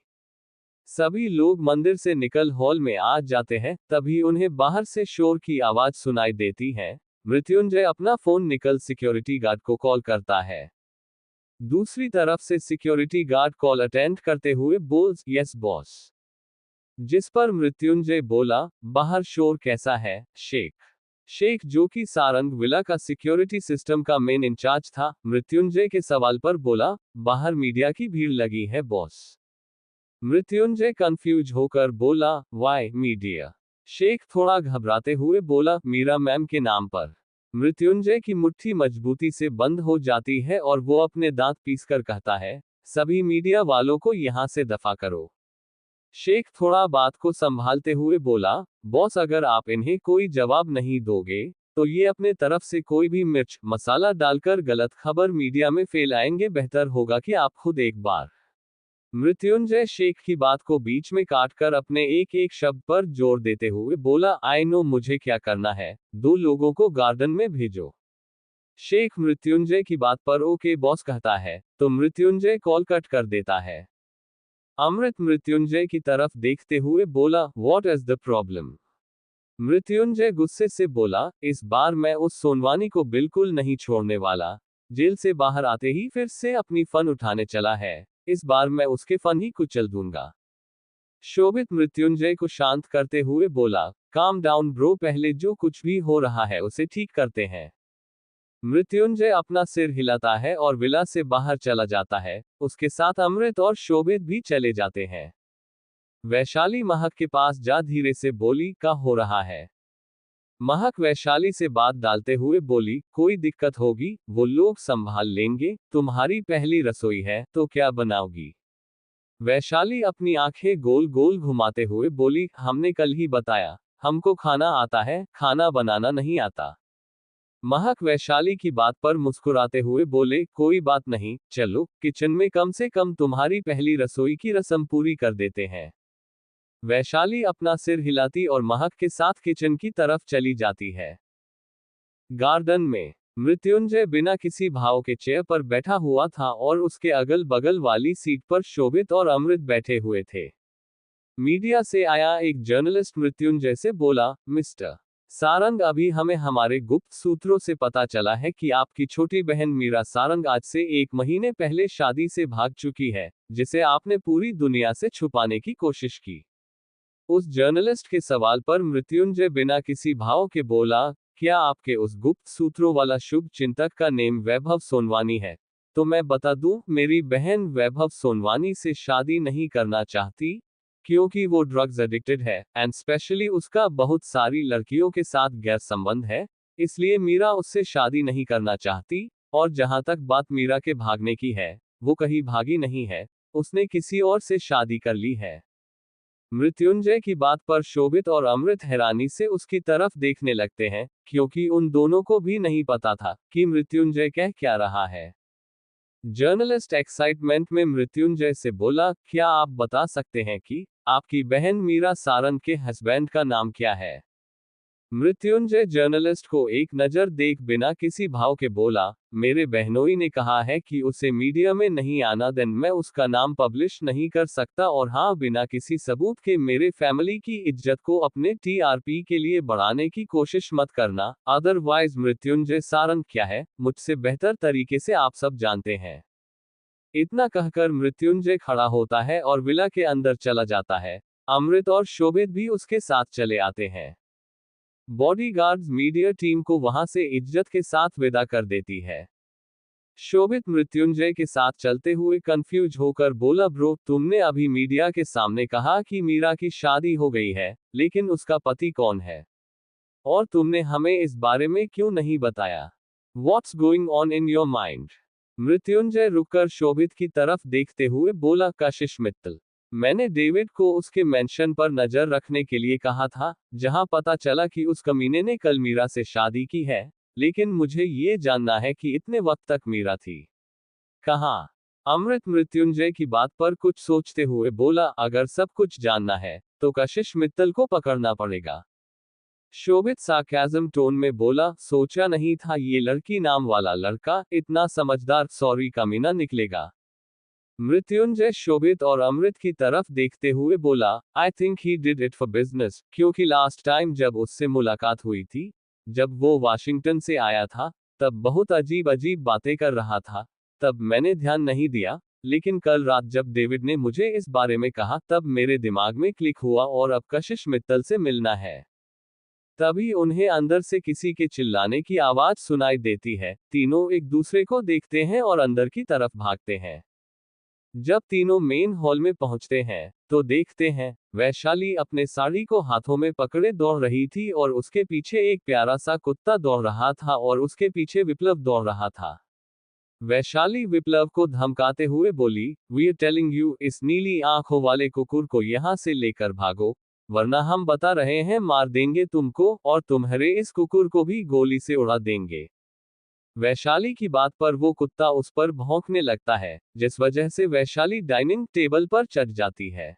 A: सभी लोग मंदिर से निकल हॉल में आ जाते हैं, तभी उन्हें बाहर से शोर की आवाज सुनाई देती है। मृत्युंजय अपना फोन निकल सिक्योरिटी गार्ड को कॉल करता है। दूसरी तरफ से सिक्योरिटी गार्ड कॉल अटेंड करते हुए बोल्स, यस बॉस। जिस पर मृत्युंजय बोला, बाहर शोर कैसा है? शेख जो कि सारंग विला का सिक्योरिटी सिस्टम का मेन इंचार्ज था, मृत्युंजय के सवाल पर बोला, बाहर मीडिया की भीड़ लगी है बॉस। मृत्युंजय कंफ्यूज होकर बोला, वाई मीडिया? शेख थोड़ा घबराते हुए बोला, मीरा मैम के नाम पर। मृत्युंजय की मुट्ठी मजबूती से बंद हो जाती है और वो अपने दांत पीसकर कहता है, सभी मीडिया वालों को यहां से दफा करो। शेख थोड़ा बात को संभालते हुए बोला, बॉस, अगर आप इन्हें कोई जवाब नहीं दोगे, तो ये अपने तरफ से कोई भी मिर्च मसाला डालकर गलत खबर मीडिया में फैलाएंगे। बेहतर होगा कि आप खुद एक बार। मृत्युंजय शेख की बात को बीच में काटकर अपने एक एक शब्द पर जोर देते हुए बोला, आई नो मुझे क्या करना है, 2 लोगों को गार्डन में भेजो। शेख मृत्युंजय की बात पर ओके बॉस कहता है, तो मृत्युंजय कॉल कट कर देता है। अमृत मृत्युंजय की तरफ देखते हुए बोला, what is the problem? Mrityunjay गुस्से से बोला, इस बार मैं उस सोनवानी को बिल्कुल नहीं छोड़ने वाला। जेल से बाहर आते ही फिर से अपनी फन उठाने चला है। इस बार मैं उसके फन ही कुचल दूंगा। शोभित मृत्युंजय को शांत करते हुए बोला, काम डाउन ब्रो, पहले जो कुछ भी हो रहा है उसे ठीक करते हैं। मृत्युंजय अपना सिर हिलाता है और विला से बाहर चला जाता है। उसके साथ अमृत और शोभित भी चले जाते हैं। वैशाली महक के पास जा धीरे से बोली, क्या हो रहा है? महक वैशाली से बात डालते हुए बोली, कोई दिक्कत होगी वो लोग संभाल लेंगे, तुम्हारी पहली रसोई है तो क्या बनाओगी? वैशाली अपनी आंखें गोल गोल घुमाते हुए बोली, हमने कल ही बताया, हमको खाना आता है, खाना बनाना नहीं आता। महक वैशाली की बात पर मुस्कुराते हुए बोले, कोई बात नहीं, चलो किचन में कम से कम तुम्हारी पहली रसोई की रस्म पूरी कर देते हैं। वैशाली अपना सिर हिलाती और महक के साथ किचन की तरफ चली जाती है। गार्डन में मृत्युंजय बिना किसी भाव के चेयर पर बैठा हुआ था और उसके अगल बगल वाली सीट पर शोभित और अमृत बैठे हुए थे। मीडिया से आया एक जर्नलिस्ट मृत्युंजय से बोला, मिस्टर सारंग, अभी हमें हमारे गुप्त सूत्रों से पता चला है कि आपकी छोटी बहन मीरा सारंग आज से 1 महीने पहले शादी से भाग चुकी है, जिसे आपने पूरी दुनिया से छुपाने की कोशिश की। उस जर्नलिस्ट के सवाल पर मृत्युंजय बिना किसी भाव के बोला, क्या आपके उस गुप्त सूत्रों वाला शुभ चिंतक का नेम वैभव सोनवानी है? तो मैं बता दूं, मेरी बहन वैभव सोनवानी से शादी नहीं करना चाहती, क्योंकि वो ड्रग्स एडिक्टेड है, एंड स्पेशली उसका बहुत सारी लड़कियों के साथ गैर संबंध है, इसलिए मीरा उससे शादी नहीं करना चाहती। और जहां तक बात मीरा के भागने की है, वो कहीं भागी नहीं है, उसने किसी और से शादी कर ली है। मृत्युंजय की बात पर शोभित और अमृत हैरानी से उसकी तरफ देखने लगते हैं, क्योंकि उन दोनों को भी नहीं पता था कि मृत्युंजय कह क्या रहा है। जर्नलिस्ट एक्साइटमेंट में मृत्युंजय से बोला, क्या आप बता सकते हैं कि आपकी बहन मीरा सारंग के हस्बैंड का नाम क्या है? मृत्युंजय जर्नलिस्ट को एक नजर देख बिना किसी भाव के बोला, मेरे बहनोई ने कहा है कि उसे मीडिया में नहीं आना, देन मैं उसका नाम पब्लिश नहीं कर सकता, और हाँ, बिना किसी सबूत के मेरे फैमिली की इज्जत को अपने टीआरपी के लिए बढ़ाने की कोशिश मत करना, अदरवाइज मृत्युंजय सारंग क्या है, मुझसे बेहतर तरीके से आप सब जानते हैं। इतना कहकर मृत्युंजय खड़ा होता है और विला के अंदर चला जाता है। अमृत और शोभित भी उसके साथ चले आते हैं। बॉडीगार्ड्स मीडिया टीम को वहां से इज्जत के साथ विदा कर देती है। शोभित मृत्युंजय के साथ चलते हुए कंफ्यूज होकर बोला, ब्रो, तुमने अभी मीडिया के सामने कहा कि मीरा की शादी हो गई है, लेकिन उसका पति कौन है? और तुमने हमें इस बारे में क्यों नहीं बताया? What's going on in your mind? Mrityunjay रुककर शोभित की तरफ देखते हुए बोला, कशिश मित्तल, मैंने डेविड को उसके मेंशन पर नजर रखने के लिए कहा था, जहां पता चला कि उस कमीने ने कल मीरा से शादी की है, लेकिन मुझे ये जानना है कि इतने वक्त तक मीरा थी कहाँ? अमृत मृत्युंजय की बात पर कुछ सोचते हुए बोला, अगर सब कुछ जानना है तो कशिश मित्तल को पकड़ना पड़ेगा। शोभित सार्केज्म टोन में बोला, सोचा नहीं था ये लड़की नाम वाला लड़का इतना समझदार सॉरी कमीना निकलेगा। मृत्युंजय शोभित और अमृत की तरफ देखते हुए बोला, I think he did it for business, क्योंकि लास्ट टाइम जब उससे मुलाकात हुई थी, जब वो वाशिंगटन से आया था, तब बहुत अजीब अजीब बातें कर रहा था, तब मैंने ध्यान नहीं दिया, लेकिन कल रात जब डेविड ने मुझे इस बारे में कहा, तब मेरे दिमाग में क्लिक हुआ और अब कशिश मित्तल से मिलना है। तभी उन्हें अंदर से किसी के चिल्लाने की आवाज सुनाई देती है। तीनों एक दूसरे को देखते हैं और अंदर की तरफ भागते हैं। जब तीनों मेन हॉल में पहुंचते हैं तो देखते हैं वैशाली अपने साड़ी को हाथों में पकड़े दौड़ रही थी और उसके पीछे एक प्यारा सा कुत्ता दौड़ रहा था और उसके पीछे विप्लव दौड़ रहा था। वैशाली विप्लव को धमकाते हुए बोली, वी आर टेलिंग यू, इस नीली आंखों वाले कुकुर को यहां से लेकर भागो, वरना हम बता रहे हैं मार देंगे तुमको, और तुम्हारे इस कुकुर को भी गोली से उड़ा देंगे। वैशाली की बात पर वो कुत्ता उस पर भौंकने लगता है, जिस वजह से वैशाली डाइनिंग टेबल पर चढ़ जाती है।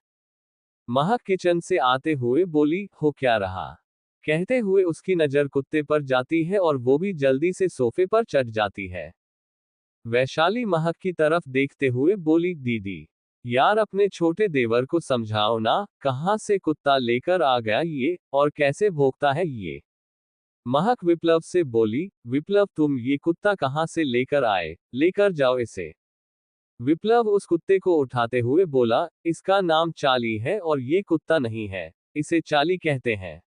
A: महक किचन से आते हुए बोली, हो क्या रहा? कहते हुए उसकी नजर कुत्ते पर जाती है और वो भी जल्दी से सोफे पर चढ़ जाती है। वैशाली महक की तरफ देखते हुए बोली, दीदी, यार अपने छोटे देवर को समझाओ ना, कहाँ से कुत्ता लेकर आ गया ये, और कैसे भौंकता है ये। महक विप्लव से बोली, विप्लव तुम ये कुत्ता कहाँ से लेकर आए, लेकर जाओ इसे। विप्लव उस कुत्ते को उठाते हुए बोला, इसका नाम चाली है और ये कुत्ता नहीं है, इसे चाली कहते हैं।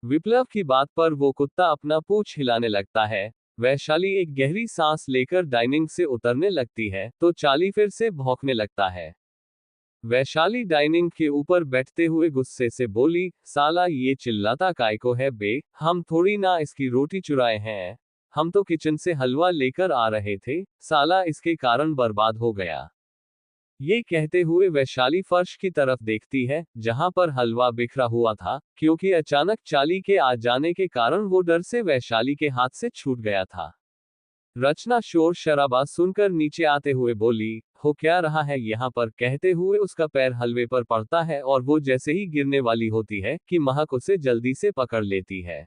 A: विप्लव की बात पर वो कुत्ता अपना पूंछ हिलाने लगता है। वैशाली एक गहरी सांस लेकर डाइनिंग से उतरने लगती है तो चाली फिर से भौंकने लगता है। वैशाली डाइनिंग के ऊपर बैठते हुए गुस्से से बोली, साला ये चिल्लाता काय को है बे, हम थोड़ी ना इसकी रोटी चुराए हैं, हम तो किचन से हलवा लेकर आ रहे थे, साला इसके कारण बर्बाद हो गया। ये कहते हुए वैशाली फर्श की तरफ देखती है जहां पर हलवा बिखरा हुआ था, क्योंकि अचानक चाली के आ जाने के कारण वो डर से वैशाली के हाथ से छूट गया था। रचना शोर शराबा सुनकर नीचे आते हुए बोली, हो क्या रहा है यहाँ पर, कहते हुए उसका पैर हलवे पर पड़ता है और वो जैसे ही गिरने वाली होती है कि महक उसे जल्दी से पकड़ लेती है।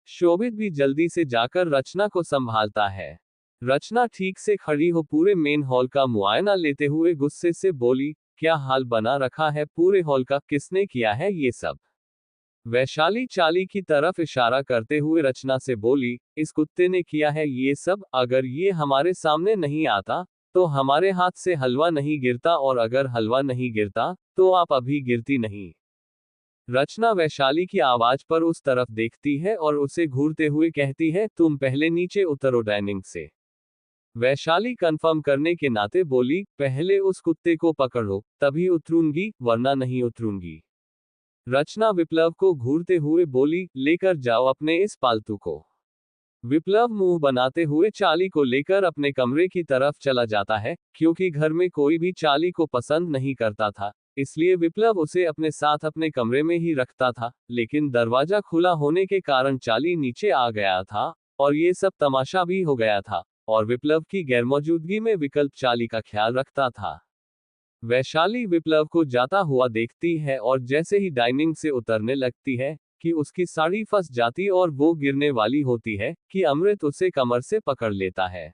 A: शोभित भी जल्दी से जाकर रचना को संभालता है। रचना ठीक से खड़ी हो पूरे मेन हॉल का मुआयना लेते हुए गुस्से से बोली, क्या हाल बना रखा है पूरे हॉल का, किसने किया है ये सब। वैशाली चाली की तरफ इशारा करते हुए रचना से बोली, इस कुत्ते ने किया है ये सब, अगर ये हमारे सामने नहीं आता तो हमारे हाथ से हलवा नहीं गिरता, और अगर हलवा नहीं गिरता तो आप अभी गिरती नहीं। रचना वैशाली की आवाज पर उस तरफ देखती है और उसे घूरते हुए कहती है, तुम पहले नीचे उतरो डाइनिंग से। वैशाली कंफर्म करने के नाते बोली, पहले उस कुत्ते को पकड़ो, तभी उतरूंगी, वरना नहीं उतरूंगी। रचना विप्लव को घूरते हुए बोली, लेकर जाओ अपने इस पालतू को। विप्लव मुंह बनाते हुए चाली को लेकर अपने कमरे की तरफ चला जाता है, क्योंकि घर में कोई भी चाली को पसंद नहीं करता था, इसलिए विप्लव उसे अपने साथ अपने कमरे में ही रखता था। लेकिन दरवाजा खुला होने के कारण चाली नीचे आ गया था, और ये सब तमाशा भी हो गया था, और विप्लव की गैरमौजूदगी में विकल्प चाली का ख्याल रखता था। वैशाली विप्लव को जाता हुआ देखती है और जैसे ही डाइनिंग से उतरने लगती है कि उसकी साड़ी फंस जाती और वो गिरने वाली होती है कि अमृत उसे कमर से पकड़ लेता है।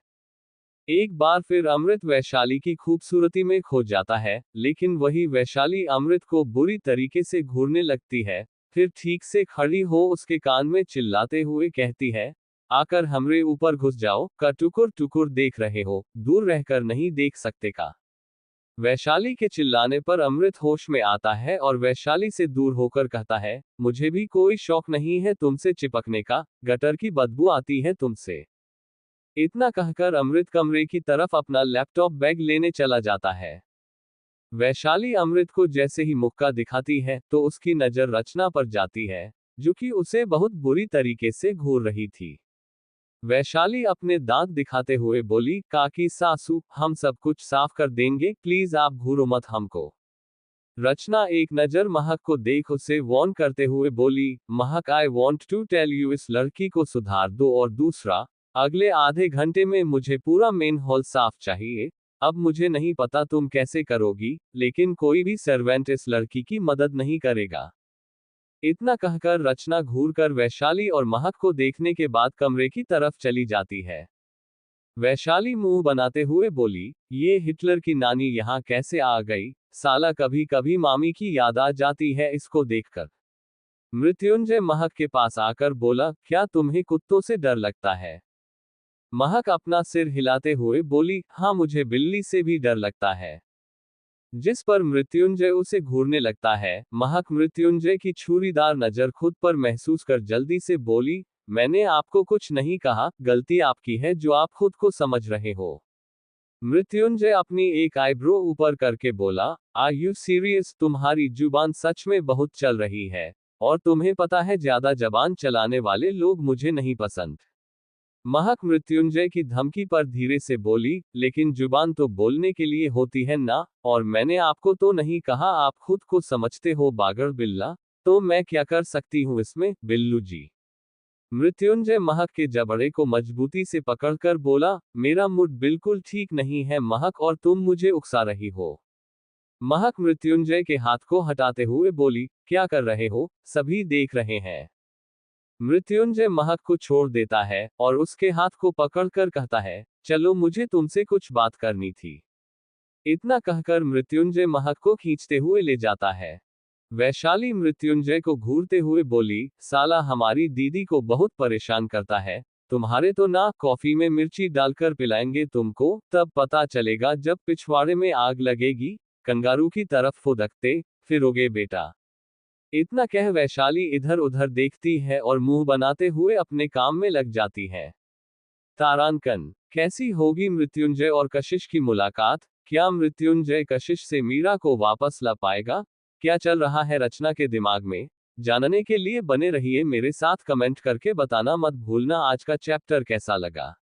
A: एक बार फिर अमृत वैशाली की खूबसूरती में खो जाता है, लेकिन वही वैशाली अमृत को बुरी तरीके से घूरने लगती है। फिर ठीक से खड़ी हो उसके कान में चिल्लाते हुए कहती है, आकर हमरे ऊपर घुस जाओ, का टुकुर टुकुर देख रहे हो, दूर रहकर नहीं देख सकते का। वैशाली के चिल्लाने पर अमृत होश में आता है और वैशाली से दूर होकर कहता है, मुझे भी कोई शौक नहीं है तुमसे चिपकने का, गटर की बदबू आती है तुमसे। इतना कहकर अमृत कमरे की तरफ अपना लैपटॉप बैग लेने चला जाता है। वैशाली अमृत को जैसे ही मुक्का दिखाती है तो उसकी नजर रचना पर जाती है, जो कि उसे बहुत बुरी तरीके से घूर रही थी। वैशाली अपने दांत दिखाते हुए बोली, काकी सासू, हम सब कुछ साफ कर देंगे, प्लीज आप घूरो मत हमको। रचना एक नजर महक को देख उसे वार्न करते हुए बोली, Mahak I want to tell you, इस लड़की को सुधार दो, और दूसरा, अगले आधे घंटे में मुझे पूरा मेन हॉल साफ चाहिए। अब मुझे नहीं पता तुम कैसे करोगी, लेकिन कोई भी सर्वेंट इस लड़की की मदद नहीं करेगा। इतना कहकर रचना घूरकर वैशाली और महक को देखने के बाद कमरे की तरफ चली जाती है। वैशाली मुंह बनाते हुए बोली, ये हिटलर की नानी यहाँ कैसे आ गई, साला कभी कभी मामी की याद आ जाती है इसको देखकर। मृत्युंजय महक के पास आकर बोला, क्या तुम्हें कुत्तों से डर लगता है। महक अपना सिर हिलाते हुए बोली, हाँ मुझे बिल्ली से भी डर लगता है। जिस पर मृत्युंजय उसे घूरने लगता है। महक मृत्युंजय की छुरीदार नजर खुद पर महसूस कर जल्दी से बोली, मैंने आपको कुछ नहीं कहा, गलती आपकी है जो आप खुद को समझ रहे हो। मृत्युंजय अपनी एक आईब्रो ऊपर करके बोला, आर यू सीरियस, तुम्हारी जुबान सच में बहुत चल रही है, और तुम्हें पता है ज्यादा जबान चलाने वाले लोग मुझे नहीं पसंद। महक मृत्युंजय की धमकी पर धीरे से बोली, लेकिन जुबान तो बोलने के लिए होती है ना, और मैंने आपको तो नहीं कहा, आप खुद को समझते हो बागर बिल्ला, तो मैं क्या कर सकती हूँ इसमें, बिल्लू जी। मृत्युंजय महक के जबड़े को मजबूती से पकड़कर बोला, मेरा मूड बिल्कुल ठीक नहीं है महक, और तुम मुझे उकसा रही हो। महक मृत्युंजय के हाथ को हटाते हुए बोली, क्या कर रहे हो, सभी देख रहे हैं। मृत्युंजय महक को छोड़ देता है और उसके हाथ को पकड़कर कहता है, चलो मुझे तुमसे कुछ बात करनी थी। इतना कहकर मृत्युंजय महक को खींचते हुए ले जाता है। वैशाली मृत्युंजय को घूरते हुए बोली, साला हमारी दीदी को बहुत परेशान करता है, तुम्हारे तो ना कॉफी में मिर्ची डालकर पिलाएंगे तुमको, तब पता चलेगा जब पिछवाड़े में आग लगेगी, कंगारू की तरफ फुदकते फिरोगे बेटा। इतना कह वैशाली इधर उधर देखती है और मुंह बनाते हुए अपने काम में लग जाती है। तारांकन, कैसी होगी मृत्युंजय और कशिश की मुलाकात? क्या मृत्युंजय कशिश से मीरा को वापस ला पाएगा? क्या चल रहा है रचना के दिमाग में? जानने के लिए बने रहिए मेरे साथ, कमेंट करके बताना मत भूलना आज का चैप्टर कैसा लगा।